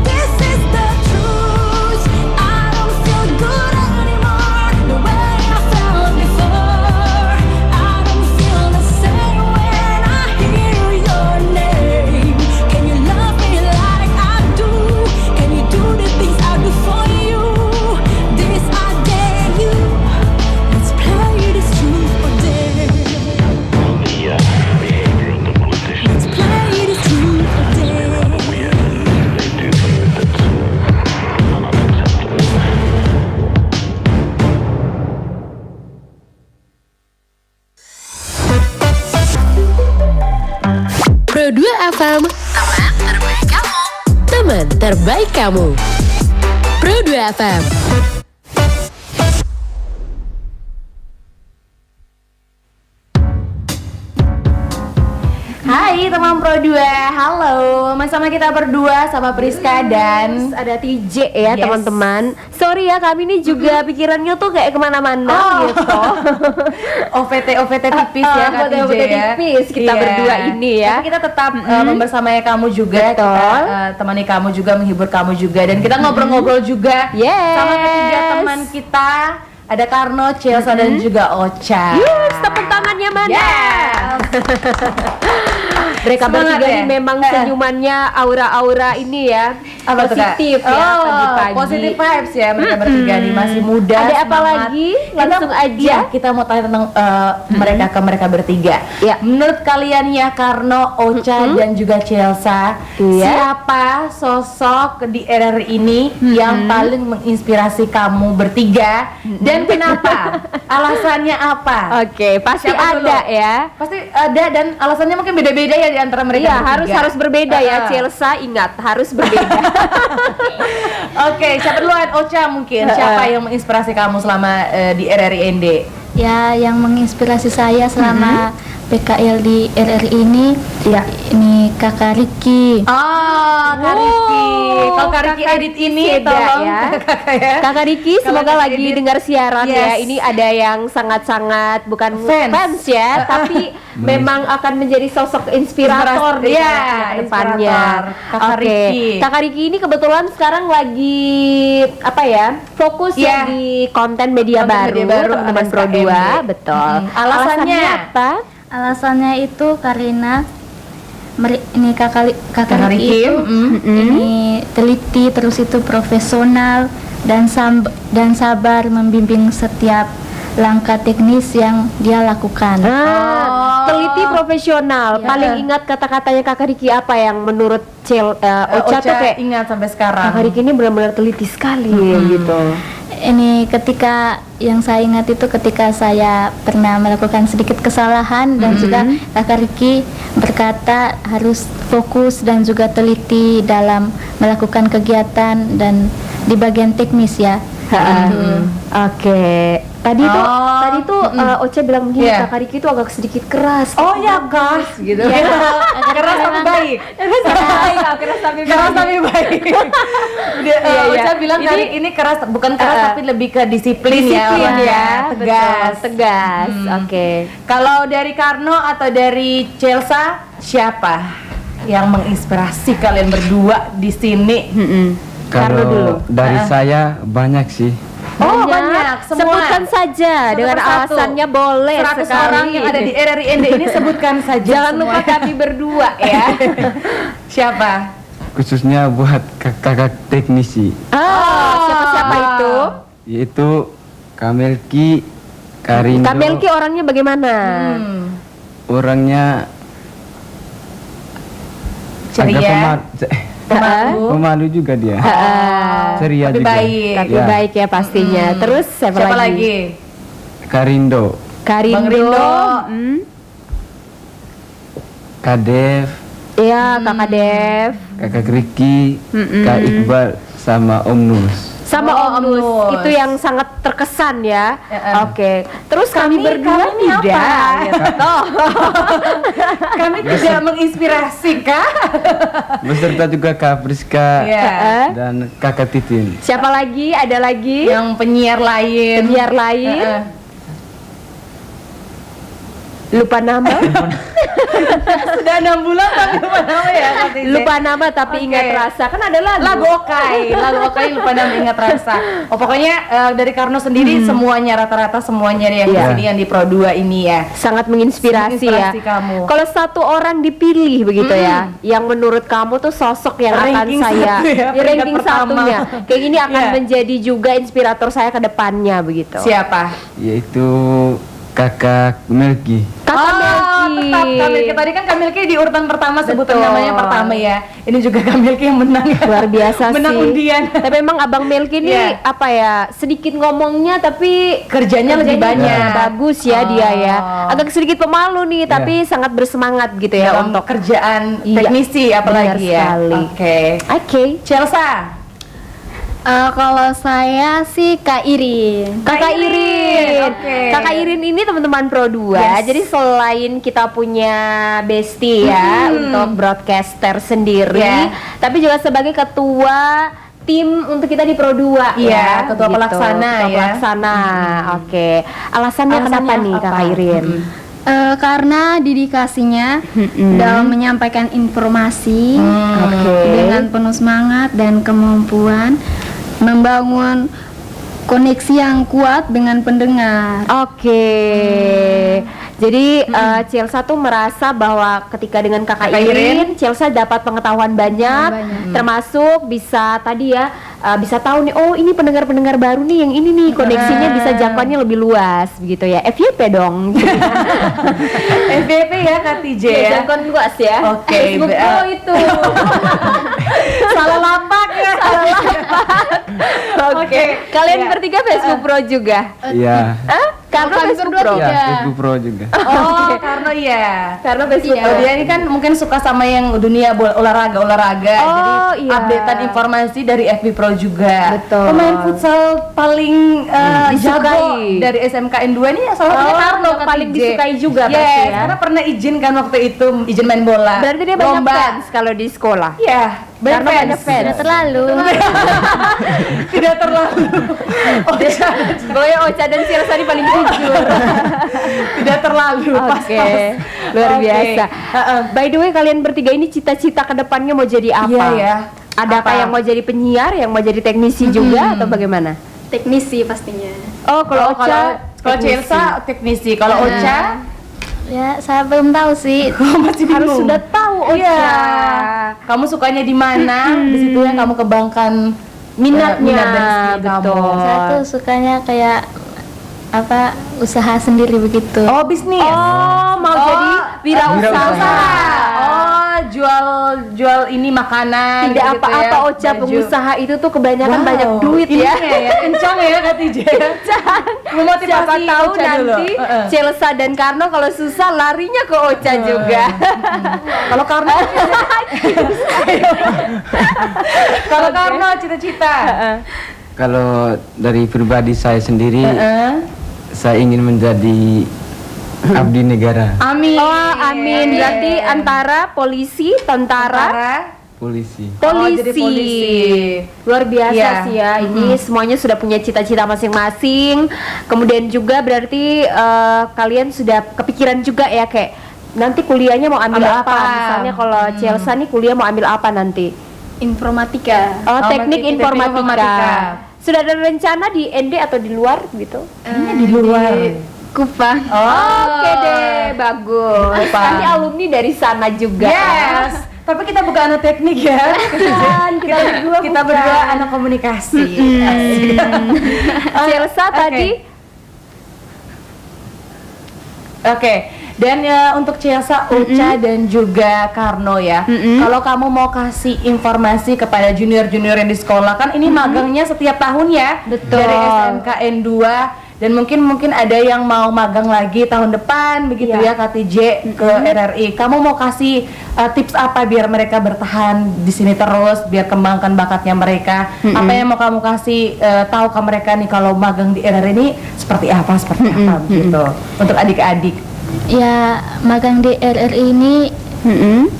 This is the truth. I don't feel good anymore the way I felt before. I don't feel the same when I hear your name. Can you love me like I do? Can you do the things I do for you? This I dare you. Let's play this truth or dare. Let's play this truth or dare. Pro 2 FM, teman terbaik kamu. Teman terbaik kamu. Pro 2 FM. Hai teman Pro 2, halo. Masih sama kita berdua, sama Priska dan ada TJ ya Yes. teman-teman. Sorry ya, kami ini juga pikirannya tuh kayak kemana-mana gitu. OVT tipis ya Kak TJ OVT ya. tipis kita Iya. berdua ini ya. Tapi kita tetap membersamai kamu juga. Betul. Kita temani kamu juga, menghibur kamu juga. Dan kita ngobrol-ngobrol juga Yes. sama ketiga teman kita. Ada Karno, Chelsea dan juga Ocha. Yes, tepuk tangannya mana? Yes. Mereka Semangat bertiga ya? ini memang senyumannya aura-aura ini ya. Apa tuh, Kak? Positif ya pagi-pagi. Positive vibes ya mereka bertiga nih, masih muda. Ada apa semangat. lagi? Langsung aja. Iya, kita mau tanya tentang mereka bertiga. Ya. Menurut kalian ya Karno, Ocha dan juga Chelsea, Iya. siapa sosok di RRI ini yang paling menginspirasi kamu bertiga dan kenapa? Alasannya apa? Oke, pasti Siapa ada dulu? ya. Pasti ada dan alasannya mungkin beda-beda ya di antara mereka Iya, bertiga. harus berbeda ya. Chelsea ingat harus berbeda. Oke, siapa duluan? Ocha mungkin. Siapa yang menginspirasi kamu selama di RRI ND? Ya, yang menginspirasi saya selama PKL di RRI ini, ini Kakak Riki. Oh, Kak Riki. Kalau Kak Riki edit ini Seda tolong ya. Kakak ya. Kakak Riki Kalau semoga Kakak lagi edit. dengar siaran ya. Yes. Ini ada yang sangat-sangat bukan Fans. fans ya, tapi memang akan menjadi sosok inspirator Inspirator, ya, iya, ke depannya. inspirator. Kakak Oke. Riki. Kakak Riki ini kebetulan sekarang lagi apa ya? Fokus Iya. ya di konten media Konten baru, media baru, teman-teman ada Pro 2, SKMD. betul. Alasannya apa? Alasannya itu karena ini kakak Kakak Riki Riki, itu ini teliti, terus itu profesional dan sabar membimbing setiap langkah teknis yang dia lakukan. Teliti profesional. Ya. Paling ingat kata-katanya Kakak Riki apa yang menurut Ocha tuh kayak ingat sampai sekarang. Kakak Riki ini benar-benar teliti sekali gitu. Ini ketika yang saya ingat itu ketika saya pernah melakukan sedikit kesalahan dan juga Kakak Riki berkata harus fokus dan juga teliti dalam melakukan kegiatan dan di bagian teknis ya. Gitu. Oke. Tadi tuh Ocha bilang begini, Yeah. Kakak Riki itu agak sedikit keras. Oh ya keras gitu. Ya, Keras tapi baik. Keras tapi Keras tapi baik. Iya. Ocha bilang Ini- kali ini keras, bukan keras tapi lebih ke disiplin ya, Disiplin orangnya. ya, Tegas. betul, tegas. Oke. Kalau dari Karno atau dari Chelsea, siapa yang menginspirasi kalian berdua di sini? Karno dulu. Kalau dari saya banyak sih. Oh, banyak, semua. Sebutkan saja Satu dengan persatu. alasannya boleh 100 sekali. orang yang ada di RRI ND ini sebutkan saja. Jangan lupa semuanya. kami berdua ya. Siapa? Khususnya buat kakak teknisi, Siapa-siapa itu? yaitu Kamelki, Karindo. Kamelki orangnya bagaimana? Orangnya Ceria. pemalu juga dia. Ceria Tapi juga. baik. Tapi Ya. baik ya pastinya. Terus siapa, Siapa lagi? Karindo, Karindo. Bang Rindo. Kadev, Iya, Kakak Dev. kakak Riki, Kak Iqbal, sama Om Nus. Sama Oh, Om Om Nus. Nus. Itu yang sangat terkesan ya. Ya, Oke. Terus kami berdua kami tidak. apa? Gitu. Kami tidak menginspirasi kah? Beserta juga Kak Priska Iya. dan Kakak Titin. Siapa lagi? Ada lagi? Yang penyiar lain. Penyiar lain? Lupa nama? Sudah 6 bulan tapi lupa nama ya. Kak Titin? Lupa nama tapi Oke. ingat rasa. Kan ada lagu. Lagu Okai lupa nama ingat rasa. Oh pokoknya dari Karno sendiri semuanya rata-rata semuanya yang di Iya. sini yang di Pro 2 ini ya. Sangat menginspirasi ya. Menginspirasi kamu. Kalau satu orang dipilih begitu ya, yang menurut kamu tuh sosok yang Ranking akan saya satu ya, peringkat ranking pertama. satunya, kayak ini akan Iya. menjadi juga inspirator saya ke depannya begitu. Siapa? Yaitu Kakak Melki. Kakak Melki. Tetap Kamilki. Tadi kan Kamilki di urutan pertama sebutan Betul. namanya pertama ya. Ini juga Kamilki yang menang ya. Luar biasa Menang sih. undian. Tapi memang Abang Melki ini Iya. apa ya, sedikit ngomongnya tapi Kerjanya lebih banyak. Bagus ya dia ya. Agak sedikit pemalu nih Iya. tapi sangat bersemangat gitu ya Dalam untuk kerjaan Iya, teknisi apalagi benar ya. sekali. Oke. Oke. Chelsea. Kalau saya sih Kak Irin. Kakak Irin. Oke. Kakak Irin ini teman-teman Pro 2. Jadi selain kita punya bestie ya untuk broadcaster sendiri, Yeah. tapi juga sebagai ketua tim untuk kita di Pro 2 Iya, ya. ketua pelaksana Ketua ya. pelaksana. Oke. Alasannya kenapa nih apa? Kakak Irin? Karena dedikasinya dalam menyampaikan informasi dengan penuh semangat dan kemampuan membangun koneksi yang kuat dengan pendengar. Oke. Jadi Chelsea tuh merasa bahwa ketika dengan Kakak Irin, Chelsea dapat pengetahuan banyak, termasuk bisa tadi ya bisa tahu nih, oh ini pendengar-pendengar baru nih yang ini nih koneksinya bisa jangkauannya lebih luas begitu ya. FYP dong. FYP ya Kak TJ Ya, ya. jangkauan luas ya. Oke, Facebook Pro itu. Salah lapak ya. Oke. Kalian bertiga Facebook Pro juga? Iya. Karena Facebook Pro. Ya, Facebook Pro juga. Oh, karena iya. Karena Facebook Pro. Dia ini kan mungkin suka sama yang dunia olahraga. Oh, Jadi iya. updatean informasi dari FB Pro juga. Betul. Pemain futsal paling jago Disukai. dari SMKN 2 ini salah satunya Karno yang Kak paling TJ. disukai juga Yes, berarti ya. karena pernah izin kan waktu itu izin main bola. Berarti dia banyak Lomba. fans kalau di sekolah. Iya, Karena banyak fans. Tidak terlalu. Tidak terlalu. Pokoknya Ocha dan Chelsea ini paling jujur. Tidak terlalu. Oke, luar Oke. biasa. By the way, kalian bertiga ini cita-cita kedepannya mau jadi apa? Iya ya. Adakah Apa? yang mau jadi penyiar, yang mau jadi teknisi juga, atau bagaimana? Teknisi pastinya. Oh, kalau Ocha, kalau Chelsea teknisi, kalau Ocha Ya, saya belum tahu sih. masih harus bingung. sudah tahu Ocha. Iya. Kamu sukanya di mana? Di situ yang kamu kembangkan Minatnya, minat dan skill betul. kamu. Saya tuh sukanya kayak apa usaha sendiri begitu. Oh, bisnis. Oh, mau jadi wirausaha. Oh, jual ini makanan. Tidak gitu apa-apa ya, Ocha, baju. pengusaha itu tuh kebanyakan Wow, banyak duit ini ya. ya, kencang ya Kak TJ. Memotivasi Siapa tahu Ocha dulu. nanti Chelsea dan Karno kalau susah larinya ke Ocha juga. Kalau Karno Kalau Karno cita-cita. Kalau dari pribadi saya sendiri, saya ingin menjadi abdi negara, Amin. Oh, amin. Berarti antara polisi, tentara, polisi. jadi polisi. luar biasa Iya. sih ya. Ini semuanya sudah punya cita-cita masing-masing. Kemudian juga berarti kalian sudah kepikiran juga ya kayak nanti kuliahnya mau ambil Ambil apa? apa? Misalnya kalau Chelsea nih kuliah mau ambil apa nanti? Informatika. Oh, teknik teknik informatika. informatika. Sudah ada rencana di ND atau di luar gitu? Di luar. Kupang. Oke deh, bagus. Nanti alumni dari sana juga. Yes. Tapi kita bukan anak teknik ya. kita berdua anak komunikasi. Chelsea tadi Oke. Dan untuk Chelsea, Ocha dan juga Karno ya. Kalau kamu mau kasih informasi kepada junior-junior yang di sekolah, kan ini magangnya setiap tahun ya. Betul. Dari SMKN 2 dan mungkin ada yang mau magang lagi tahun depan begitu ya Kak TJ ke RRI. Kamu mau kasih tips apa biar mereka bertahan di sini terus, biar kembangkan bakatnya mereka? Apa yang mau kamu kasih tahu ke mereka nih kalau magang di RRI ini seperti apa gitu untuk adik-adik? Ya, magang di RRI ini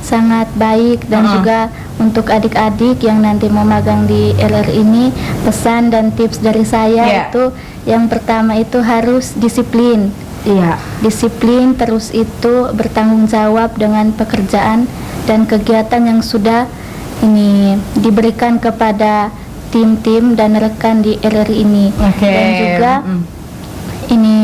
sangat baik dan juga untuk adik-adik yang nanti mau magang di RRI ini, pesan dan tips dari saya itu yang pertama itu harus disiplin. Iya. Disiplin, terus itu bertanggung jawab dengan pekerjaan dan kegiatan yang sudah ini diberikan kepada tim-tim dan rekan di RRI ini. Dan juga ini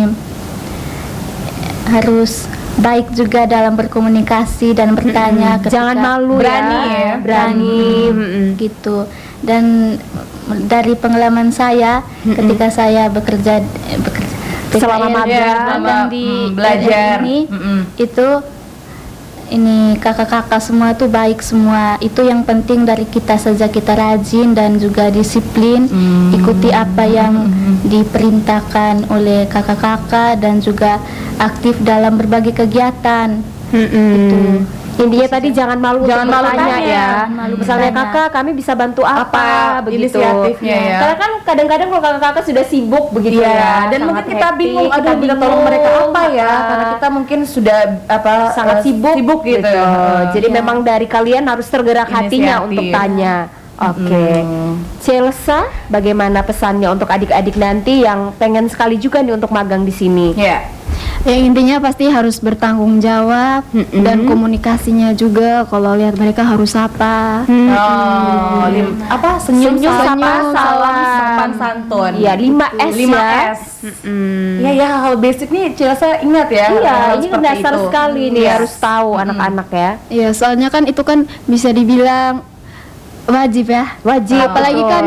harus baik juga dalam berkomunikasi dan bertanya ketika Jangan malu berani ya. berani gitu. Dan dari pengalaman saya ketika saya bekerja Selama magang, di belajar. RRI ini itu ini kakak-kakak semua tuh baik semua. Itu yang penting dari kita saja, kita rajin dan juga disiplin, ikuti apa yang diperintahkan oleh kakak-kakak dan juga aktif dalam berbagai kegiatan. Itu. Intinya tadi jangan malu Jangan untuk malu bertanya tanya. ya. Malu Misalnya bertanya. kakak kami bisa bantu apa, begitu. inisiatifnya ya. Karena kan kadang-kadang kalau kakak-kakak sudah sibuk begitu Iya, ya. dan sangat mungkin kita hektik, bingung, aduh kita kita tolong bingung, mereka apa ya? ah, Karena kita mungkin sudah sangat sibuk gitu. Jadi memang dari kalian harus tergerak hatinya Inisiatif. untuk tanya. Oke. Chelsea, bagaimana pesannya untuk adik-adik nanti yang pengen sekali juga nih untuk magang di sini? Ya. Yang intinya pasti harus bertanggung jawab dan komunikasinya juga. Kalau lihat mereka harus apa. Oh, senyum, sapa, salam, salam. sopan santun. Iya, 5S 5S. ya. Ya, hal basic nih Chelsea ingat ya. Iya, hal ini kan seperti dasar itu. sekali nih Yes. harus tahu anak-anak ya. Iya, soalnya kan itu kan bisa dibilang wajib ya. Wajib. Apalagi betul. kan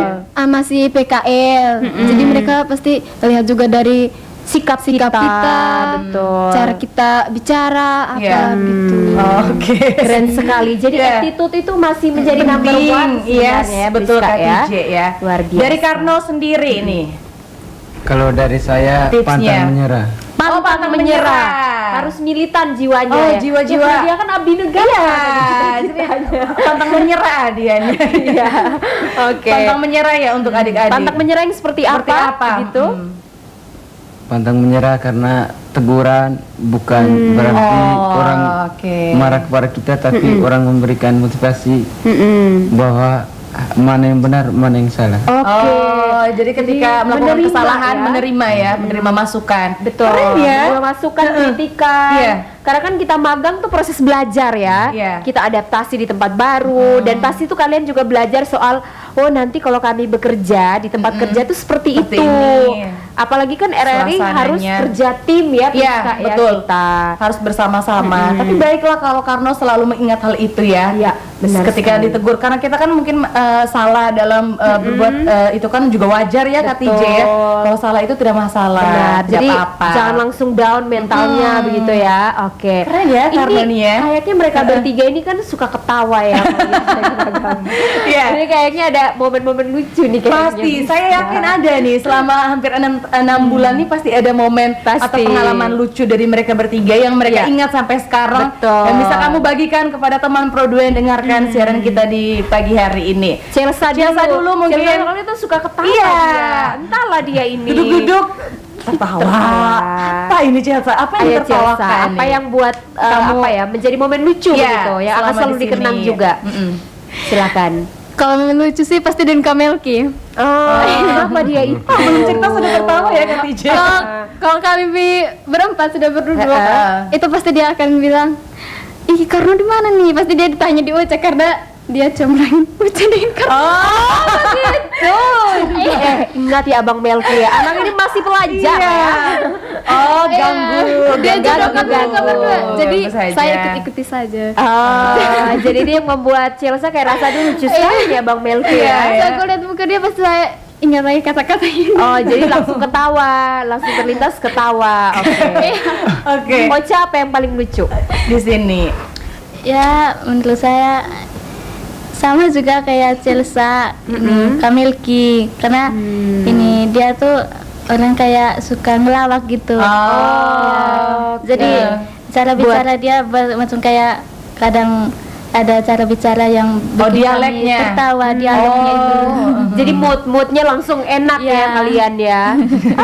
masih PKL. Jadi mereka pasti lihat juga dari sikap kita, betul. cara kita bicara apa Iya. gitu. Oke. Keren sekali. Jadi Iya. attitude itu masih menjadi number one Yes, sebenarnya, betul Priska, Kak TJ ya. Luar biasa. Dari Karno sendiri nih. Kalau dari saya Tipsnya. pantang menyerah. Pantang menyerah. Harus militan jiwanya Oh, ya. jiwa-jiwa. Ya, dia kan abdi negara. Iya, jadi pantang menyerah dia nih. Iya. Oke. Pantang menyerah ya untuk adik-adik. Pantang menyerah yang seperti Seperti apa? apa? Gitu. Pantang menyerah karena teguran bukan berarti orang oke. marah kepada kita, tapi orang memberikan motivasi bahwa mana yang benar, mana yang salah. Oke. Oh, jadi ketika melakukan menerima kesalahan ya. menerima ya, menerima masukan. Betul. Keren ya. Menerima masukan, kritikan. Iya. Karena kan kita magang tuh proses belajar ya. Iya. Kita adaptasi di tempat baru dan pasti tuh kalian juga belajar soal nanti kalau kami bekerja di tempat kerja tuh seperti Seperti itu. ini. Apalagi kan RRI Suasananya. harus kerja tim ya, Iya, Priska, ya, betul. kita. Harus bersama-sama. Tapi baiklah kalau Karno selalu mengingat hal itu ya. Iya, benar Ketika sekali. ditegur, karena kita kan mungkin salah dalam berbuat itu kan juga wajar ya Kak TJ ya. Kalau salah itu tidak masalah. Benar. Tidak Jadi apa-apa. jangan langsung down mentalnya begitu ya. Oke. Keren ya Karno nih ya. Kayaknya mereka bertiga ini kan suka ketawa ya. kalau lihat lagi magang. Iya. Ini kayaknya ada momen-momen lucu nih kayaknya. Pasti, saya yakin ada nih selama hampir 6 bulan nih pasti ada momen atau pengalaman lucu dari mereka bertiga yang mereka ingat sampai sekarang. Betul. Dan bisa kamu bagikan kepada teman Pro 2 yang dengarkan siaran kita di pagi hari ini. Chelsea dulu mungkin. Chelsea kalau itu suka ketawa Iya. dia. Entahlah dia ini. Duduk-duduk tertawa. Apa ini Chelsea? Apa yang Ayo ditertawakan Chelsea, apa nih? yang buat Kamu- apa ya menjadi momen lucu Iya, gitu yang akan selama selalu di sini. dikenang juga. Silakan. Kalau momen lucu sih pasti dengan Kamelki. Kenapa dia itu? Belum cerita sudah tertawa ya Kak TJ. Kalau kami berempat sudah berduduk, Heeh. itu pasti dia akan bilang, "Ih, Karno di mana nih?" Pasti dia ditanya di Uca karena dia comblangin Uca dengan Karno. Oh, gitu. Ingat ya Abang Melki ya. Anak ini masih pelajar Iya. ya. Oh, ganggu. Dia jodoh kami ganggu. berdua. Jadi Bagus saja. saya ikut-ikuti saja. Jadi dia yang membuat Chelsea kayak rasa dulu lucu sekali ya Bang Melki Iya, ya. Saya aku lihat muka dia pasti saya ingat lagi kata-kata ini. Oh, jadi langsung ketawa, langsung terlintas ketawa. Oke. Oke. Ocha apa yang paling lucu? Di sini. Ya, menurut saya sama juga kayak Chelsea, ini Kamelki, karena ini dia tuh orang kayak suka ngelawak gitu. Oh, Jadi cara bicara dia macam kayak kadang ada cara bicara yang bikin kami dialeknya. tertawa, dialeknya itu. Jadi moodnya langsung enak ya kalian ya.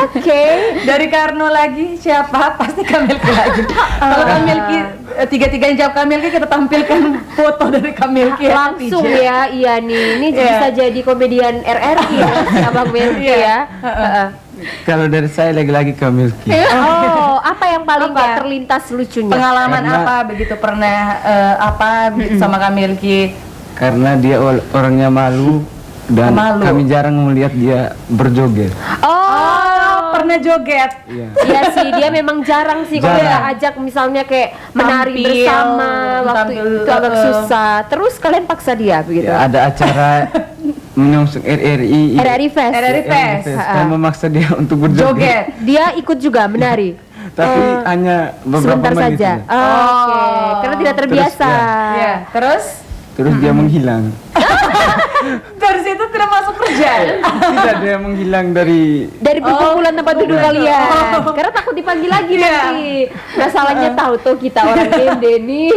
Oke. Dari Karno lagi siapa? Pasti Kamelki lagi. Kalau Kamelki tiga-tiganya jawab Kamelki, kita tampilkan foto dari Kamelki ya, Langsung TJ. ya, iya nih. Ini Iya. bisa jadi komedian RRI ya, si Abang Melki ya. Heeh. Kalau dari saya lagi-lagi ke Milky. Oh, apa yang paling nggak terlintas lucunya? Pengalaman Karena- apa begitu pernah apa begitu sama Kamelki? Karena dia orangnya malu dan Malu. kami jarang melihat dia berjoget. Oh, Pernah joget. Iya. iya sih, dia memang jarang sih kalau Jarang. kita ajak misalnya kayak menari Tampil, bersama waktu tampil, itu agak susah. Terus kalian paksa dia begitu. Ya, ada acara menyongsong RRI. RRI Fest. RRI Fest. Saya memaksa dia untuk berjoget. Joget. Dia ikut juga menari. Tapi hanya beberapa Sebentar menit. saja. ya. Oke, karena tidak terbiasa. Terus, Ya, terus Terus dia menghilang. Dari situ tidak masuk kerja. Tidak ada yang menghilang dari perkumpulan tempat duduk kalian. Karena takut dipanggil lagi nanti. Masalahnya tahu tuh kita orang MD nih.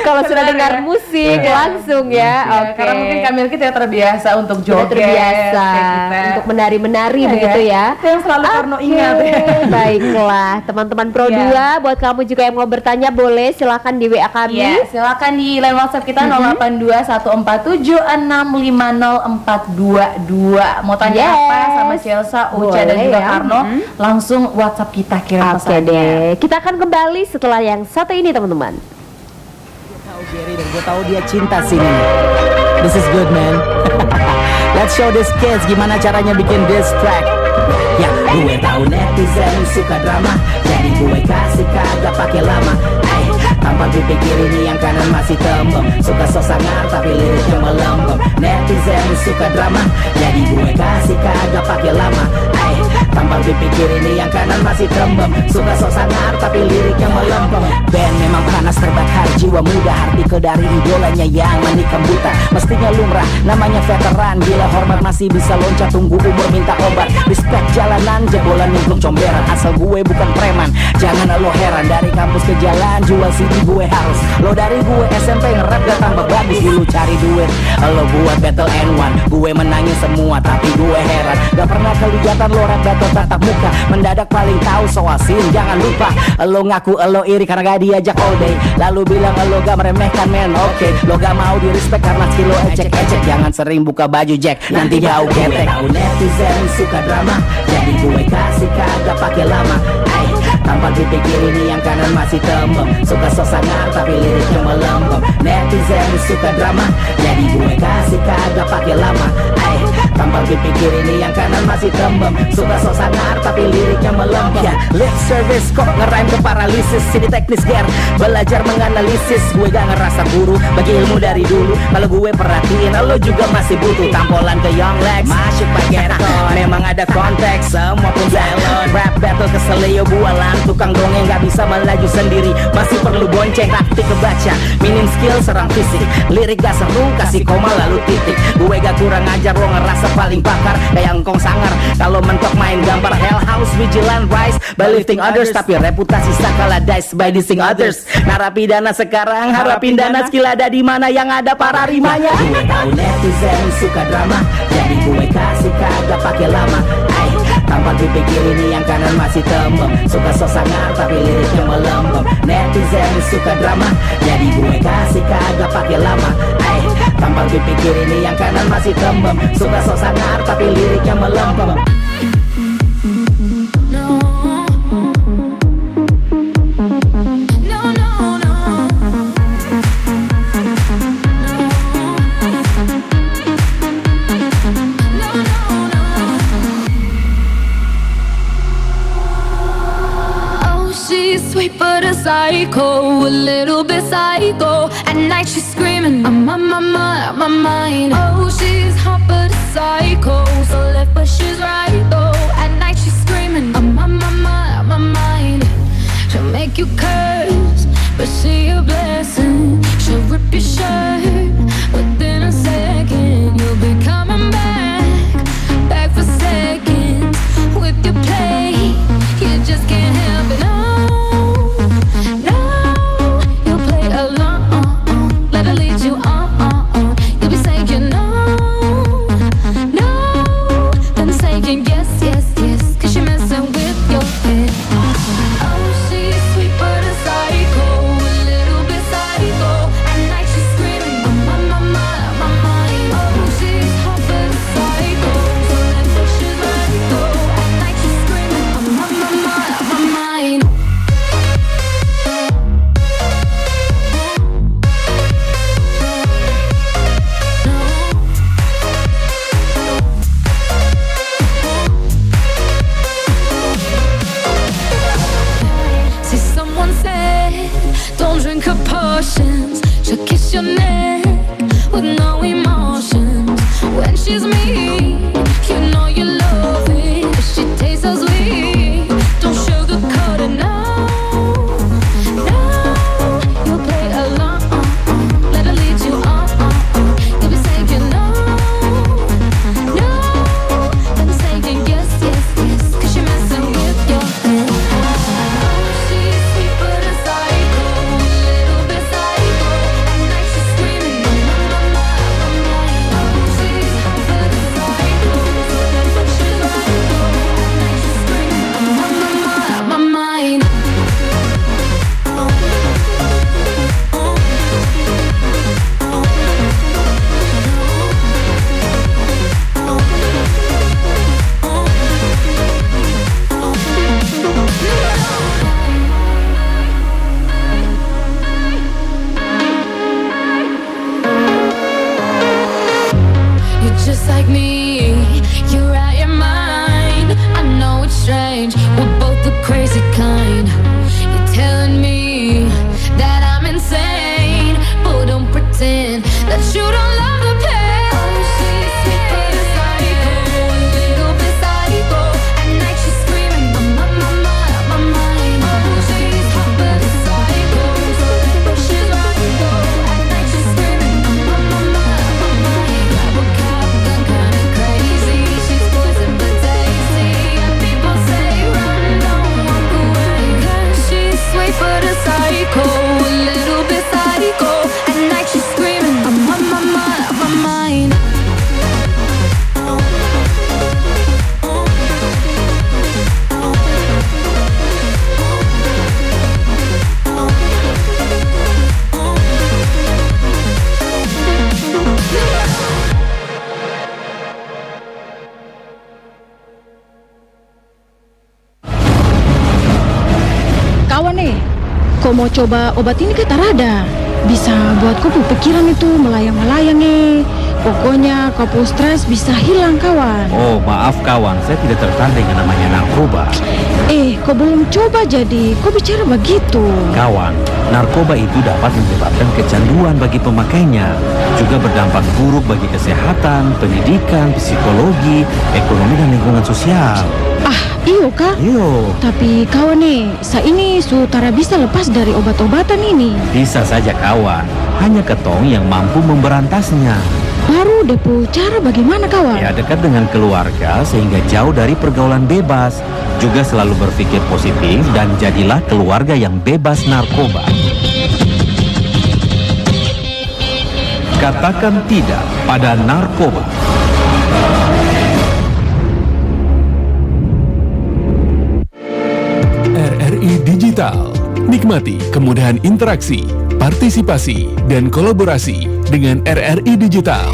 Kalau sudah dengar musik langsung ya. Oke. Karena mungkin Kamil kita terbiasa untuk Sudah joget. terbiasa untuk menari-menari begitu ya. Itu yang selalu Karno ingat ya. Baiklah, teman-teman Pro 2, buat kamu juga yang mau bertanya boleh silakan di WA kami. Ya, silakan di line WhatsApp kita 0821476500422. Mau tanya apa sama Chelsea, Uca dan juga Karno, langsung WhatsApp kita kirim Oke pesannya. deh, kita akan kembali setelah yang satu ini teman-teman. Jerry dan gue tahu dia cinta sini. This is good man. Let's show these kids gimana caranya bikin diss track. Ya, gue tahu netizen suka drama, jadi gue kasih kagak pakai lama. Tanpa dipikir ini yang kanan masih tembem, suka sok sangar tapi liriknya melembem. Netizen suka drama, jadi gue kasih kagak pakai lama. Tanpa dipikir ini yang kanan masih tembem, suka sok sangar tapi liriknya melembem. Band memang panas terbakar, jiwa muda, artikel dari idolanya yang menikam buta. Mestinya lumrah, namanya veteran, gila hormat masih bisa loncat, tunggu umur minta obat. Respect jalanan, jebolan nyemplung comberan, asal gue bukan preman. Jangan lo heran, dari kampus ke jalan, jual CD gue harus. Lo dari gue SMP nge-rap gak tambah bagus, dulu cari duit. Lo buat battle N1, gue menangin semua tapi gue heran. Gak pernah kelihatan lo rap battle tatap muka, mendadak paling tahu soal scene. Jangan lupa, lo ngaku lo iri karena gak diajak all day, lalu bilang lo gak meremehkan men. Oke, lo gak mau di respect karena skill lo ecek-ecek. Jangan sering buka baju Jack, nanti bau ketek. Tahu netizen suka drama, jadi gue kasih kagak pakai lama. Tanpa dipikir ini yang kanan masih tembem, suka sok sangar tapi liriknya melembem. Netizen suka drama, jadi gue kasih kagak pakai lama. Tanpa dipikir ini yang kanan masih tembem, suka sok sangar tapi liriknya melembem. Ya, lip service kok ngerime ke paralisis, sini teknis ger, belajar menganalisis. Gue gak ngerasa guru, bagi ilmu dari dulu. Kalau gue perhatiin, lo juga masih butuh tampolan ke Young Lex. Masuk pakai ton, memang ada konteks, semua pun silent. Rap battle keselio bualan, tukang dongeng gak bisa melaju sendiri, masih perlu bonceng. Taktik kebaca, minim skill serang fisik, lirik gak seru, kasih koma lalu titik. Gue gak kurang ajar, lo ngerasa paling pakar, kayak engkong sangar. Kalau mentok main gambar Hell House, Vigilant Rise by lifting others, tapi reputasi sakala dice by dissing others. Narapidana sekarang harapin dana, skill ada di mana yang ada para rimanya. Gue tahu netizen suka drama, jadi gue kasih kagak pakai lama. Tanpa dipikir ini yang kanan masih tembem, suka sok sangar tapi liriknya melembem. Netizen suka drama, jadi gue kasih kagak pakai lama. Tanpa dipikir ini yang kanan masih tembem, suka sok sangar tapi liriknya melembem. Sweet but a psycho, a little bit psycho. At night she's screaming, I'm on my mind. Oh, she's hot but a psycho, so left but she's right though. At night she's screaming, I'm on my mind. She'll make you curse, but she a blessing. She'll rip your shirt within a second. You'll be coming back for seconds with your play. You just can't help it. Let her lead you on. You'll be saying no. like me. You're out your mind. I know it's strange. We're both the crazy kind. You're telling me that I'm insane, but don't pretend that you don't love the pain. Oh, she's sweet but a psycho, a little bit psycho. At night she's screaming, my mind. Oh, she's hot but a psycho, so but she's right though. At night she's screaming, my mind. Grab a cop, gun kinda crazy. She's poison but tasty, and people say run, don't walk away. 'Cause she's sweet but a psycho, a little bit psycho. At night she's screaming, my mind. Kawan nih, kau mau coba obat ini ke Tarada? Bisa buat kau pikiran itu melayang-melayang nih. Pokoknya kau pu stres bisa hilang kawan. Oh, maaf kawan, saya tidak tertarik dengan namanya narkoba. Kau belum coba jadi kau bicara begitu. Kawan, narkoba itu dapat menyebabkan kecanduan bagi pemakainya, juga berdampak buruk bagi kesehatan, pendidikan, psikologi, ekonomi dan lingkungan sosial. Iyo kak? Iyo. Tapi kawan nih, saya ini sutara bisa lepas dari obat-obatan ini. Bisa saja kawan, hanya ketong yang mampu memberantasnya. Baru depu cara bagaimana kawan? Ya, dekat dengan keluarga sehingga jauh dari pergaulan bebas. Juga selalu berpikir positif dan jadilah keluarga yang bebas narkoba. Katakan tidak pada narkoba. RRI Digital. Nikmati kemudahan interaksi, partisipasi, dan kolaborasi dengan RRI Digital.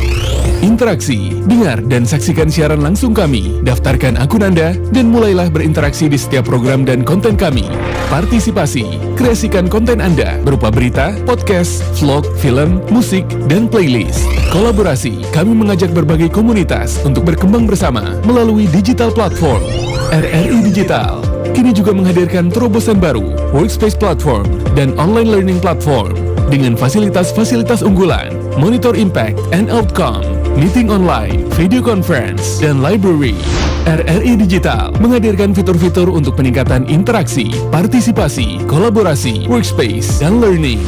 Interaksi, dengar dan saksikan siaran langsung kami, daftarkan akun Anda, dan mulailah berinteraksi di setiap program dan konten kami. Partisipasi, kreasikan konten Anda berupa berita, podcast, vlog, film, musik, dan playlist. Kolaborasi, kami mengajak berbagai komunitas untuk berkembang bersama melalui digital platform. RRI Digital kini juga menghadirkan terobosan baru, workspace platform, dan online learning platform dengan fasilitas-fasilitas unggulan, monitor impact and outcome, meeting online, video conference, dan library. RRI Digital menghadirkan fitur-fitur untuk peningkatan interaksi, partisipasi, kolaborasi, workspace, dan learning.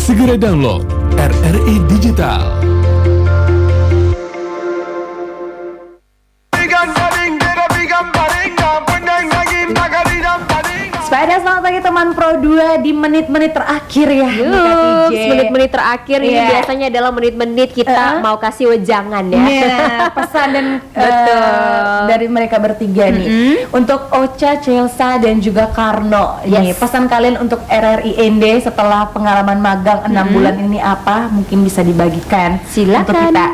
Segera download RRI Digital. Sepeda, selamat pagi teman Pro 2 di menit-menit terakhir ya. Menit-menit terakhir ini biasanya adalah menit-menit kita mau kasih wejangan ya. Pesan dan dari mereka bertiga nih. Untuk Ocha, Chelsea dan juga Karno. Ini pesan kalian untuk RRI ND setelah pengalaman magang 6 bulan ini apa? Mungkin bisa dibagikan. Silakan. Untuk kita.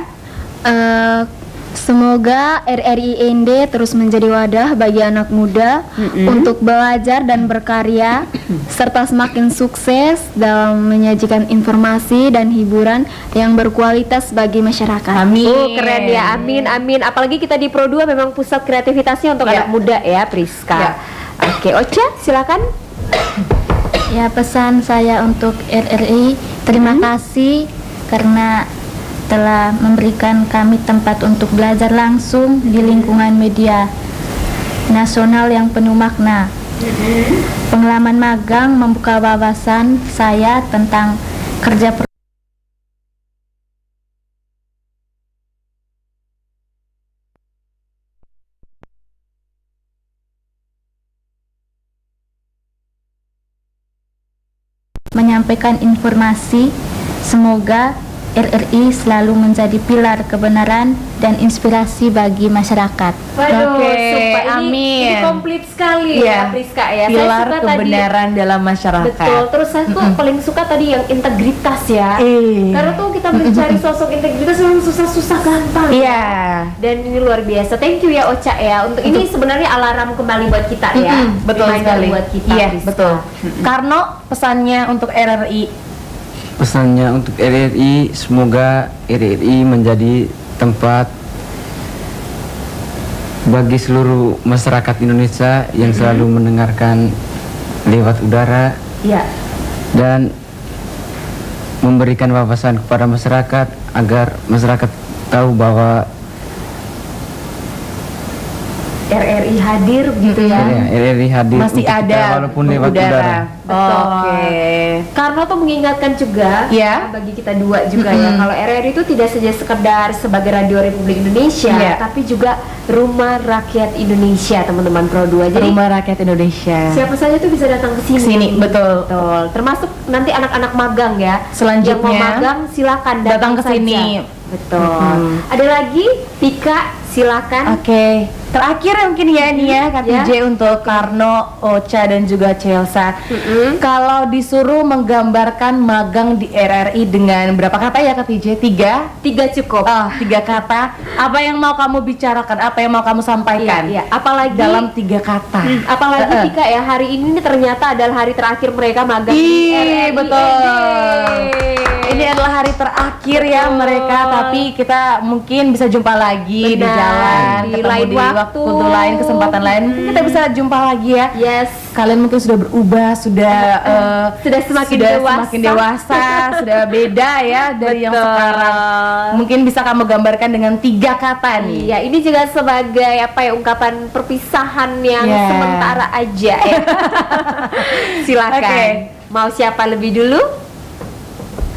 Semoga RRI ND terus menjadi wadah bagi anak muda untuk belajar dan berkarya, serta semakin sukses dalam menyajikan informasi dan hiburan yang berkualitas bagi masyarakat. Amin. Keren ya, amin, amin. Apalagi kita di Pro 2 memang pusat kreativitasnya untuk anak muda ya, Priska. Oke, Ocha, silakan. Ya, pesan saya untuk RRI, terima kasih karena telah memberikan kami tempat untuk belajar langsung di lingkungan media nasional yang penuh makna. Pengalaman magang membuka wawasan saya tentang kerja menyampaikan informasi. Semoga RRI selalu menjadi pilar kebenaran dan inspirasi bagi masyarakat. Waduh, Oke, amin. Ini komplit sekali ya, Priska ya. Pilar saya suka kebenaran dalam masyarakat. Betul. Terus saya tuh paling suka tadi yang integritas ya. Karena tuh kita mencari sosok integritas memang susah-susah gampang. Iya. Dan ini luar biasa. Thank you ya Ocha ya. Untuk ini sebenarnya alarm kembali buat kita ya. Betul Reminder sekali. buat kita. Iya, Priska. betul. Karno, pesannya untuk RRI. Pesannya untuk RRI, semoga RRI menjadi tempat bagi seluruh masyarakat Indonesia yang selalu mendengarkan lewat udara Ya. dan memberikan wawasan kepada masyarakat agar masyarakat tahu bahwa RRI hadir gitu ya. RRI hadir Masih untuk kita ada walaupun lewat udara. Betul. Oke. Karena tuh mengingatkan juga Ya. bagi kita dua juga ya, kalau RRI itu tidak saja sekedar sebagai Radio Republik Indonesia, Ya. tapi juga Rumah Rakyat Indonesia, teman-teman Pro 2. Jadi Rumah Rakyat Indonesia. siapa saja tuh bisa datang ke sini. Kesini, betul. Betul. Termasuk nanti anak-anak magang ya. Selanjutnya, yang mau magang silakan datang ke saja. sini. Betul. Ada lagi, Pika, silakan. Oke. Terakhir mungkin ya nih ya Kak TJ untuk Karno, Ocha dan juga Chelsea. Kalau disuruh menggambarkan magang di RRI dengan berapa kata ya Kak TJ? 3 cukup. 3 kata. Apa yang mau kamu bicarakan? Apa yang mau kamu sampaikan? Iya, apalagi dalam 3 kata. Apalagi Pika ya, hari ini ternyata adalah hari terakhir mereka magang di RRI. Betul. Ini adalah hari terakhir ya mereka, tapi kita mungkin bisa jumpa lagi di jalan, di ketemu lain di waktu lain, kesempatan lain, mungkin kita bisa jumpa lagi ya. Yes. Kalian mungkin sudah berubah, sudah semakin dewasa, sudah beda ya dari yang sekarang. Mungkin bisa kamu gambarkan dengan 3 kata nih. Ya, ini juga sebagai apa ya, ungkapan perpisahan yang Yeah. sementara aja ya. Silakan. Oke. Mau siapa lebih dulu?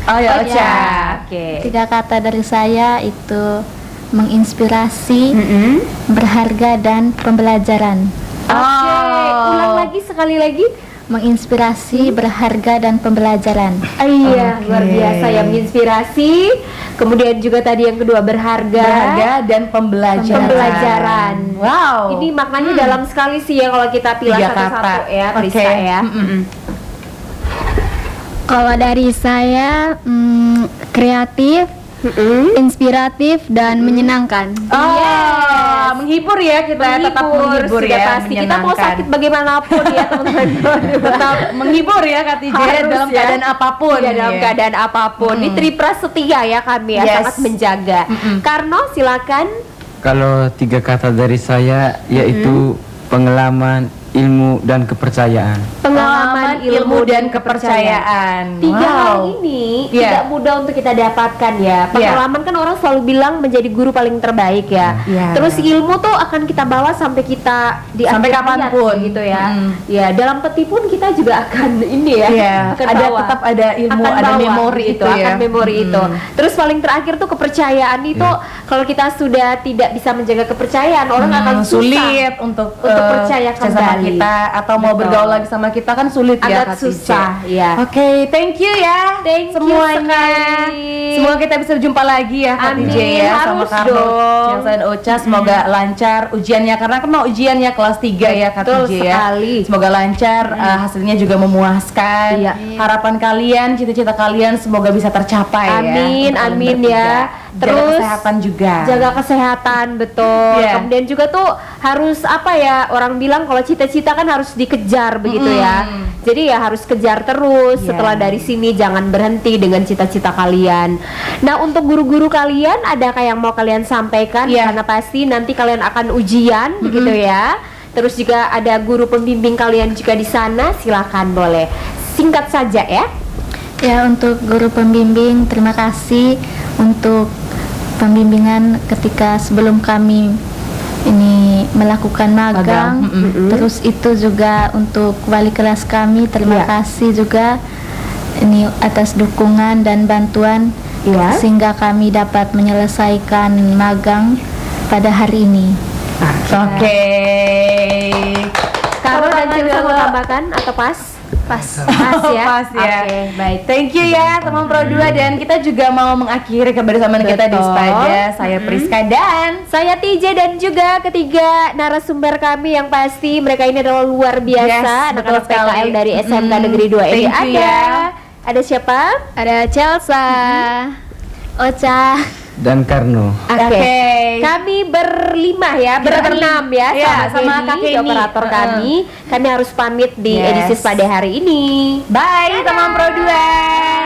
Oh ya, Ocha. Ya. Oke. 3 kata dari saya itu menginspirasi, berharga dan pembelajaran. Oke, ulang lagi sekali lagi. Menginspirasi, berharga dan pembelajaran. Iya, luar biasa ya, menginspirasi. Kemudian juga tadi yang kedua berharga dan pembelajaran. Wow. Ini maknanya dalam sekali sih ya kalau kita pilih 3 satu-satu kata. ya, Oke. Priska ya. Kalau dari saya kreatif, inspiratif dan menyenangkan. Menghibur ya kita, tetap menghibur sudah ya, pasti. Kita mau menyenangkan. sakit bagaimanapun ya teman-teman. Tetap menghibur ya Kak TJ Harus dalam ya. keadaan apapun. Iya, dalam keadaan apapun. Ini tripras setia ya kami ya, Yes. sangat menjaga. Karno silakan. Kalau 3 kata dari saya yaitu pengalaman, ilmu dan kepercayaan. Pengalaman, ilmu dan kepercayaan. 3 hal Wow. ini Iya. tidak mudah untuk kita dapatkan ya. Pengalaman kan orang selalu bilang menjadi guru paling terbaik ya. Iya. Terus ilmu tuh akan kita bawa sampai kita di Sampai akhir hayat kapanpun. gitu ya. Ya, dalam peti pun kita juga akan ini ya. Iya, akan ada bawa. tetap ada ilmu, Akan ada bawa memori gitu, itu ya. akan memori itu. Terus paling terakhir tuh kepercayaan itu, kalau kita sudah tidak bisa menjaga kepercayaan, orang akan susah sulit untuk percaya sama kembali kita atau mau Betul. bergaul lagi sama kita kan sulit ya Agak Kak TJ. susah ya. Oke, thank you ya semuanya. Semoga kita bisa berjumpa lagi ya Kak Amin, TJ ya sama harus Karno, dong. Chelsea dan Ocha. Semoga lancar ujiannya karena kan mau ujiannya kelas 3 ya Kak Betul TJ ya. sekali. Semoga lancar, hasilnya juga memuaskan. Iya. Harapan kalian, cita-cita kalian semoga bisa tercapai ya. Amin, Untuk amin bertiga. ya. Jaga Terus kesehatan juga. Jaga kesehatan, betul. Iya. Kemudian juga tuh harus apa ya, orang bilang kalau cita-cita kan harus dikejar begitu ya. Jadi ya harus kejar terus. Iya. Setelah dari sini jangan berhenti dengan cita-cita kalian. Nah, untuk guru-guru kalian adakah yang mau kalian sampaikan? Karena pasti nanti kalian akan ujian begitu ya. Terus juga ada guru pembimbing kalian juga di sana, silakan boleh. Singkat saja ya. Ya, untuk guru pembimbing, terima kasih untuk pembimbingan ketika sebelum kami ini melakukan magang. Terus itu juga untuk wali kelas kami, terima kasih juga ini atas dukungan dan bantuan sehingga kami dapat menyelesaikan magang pada hari ini. Oke. Karena dan Chelsea mau tambahkan atau pas? Pas ya. Pas ya. Oke, baik. Thank you ya teman Pro 2, dan kita juga mau mengakhiri kebersamaan kita di Spaja. Saya Priska dan saya TJ, dan juga ketiga narasumber kami yang pasti mereka ini adalah luar biasa, Yes, anak-anak betul sekali. PKL dari SMK Negeri 2 ini. Thank you ya. Ada siapa? Ada Chelsea, Ocha. Dan Karno. Oke. Kami berlima ya, berenam ya, Iya, Kenny, sama Kak Kenny. operator kami. Kami harus pamit di Yes. edisi pada hari ini. Bye teman Pro 2.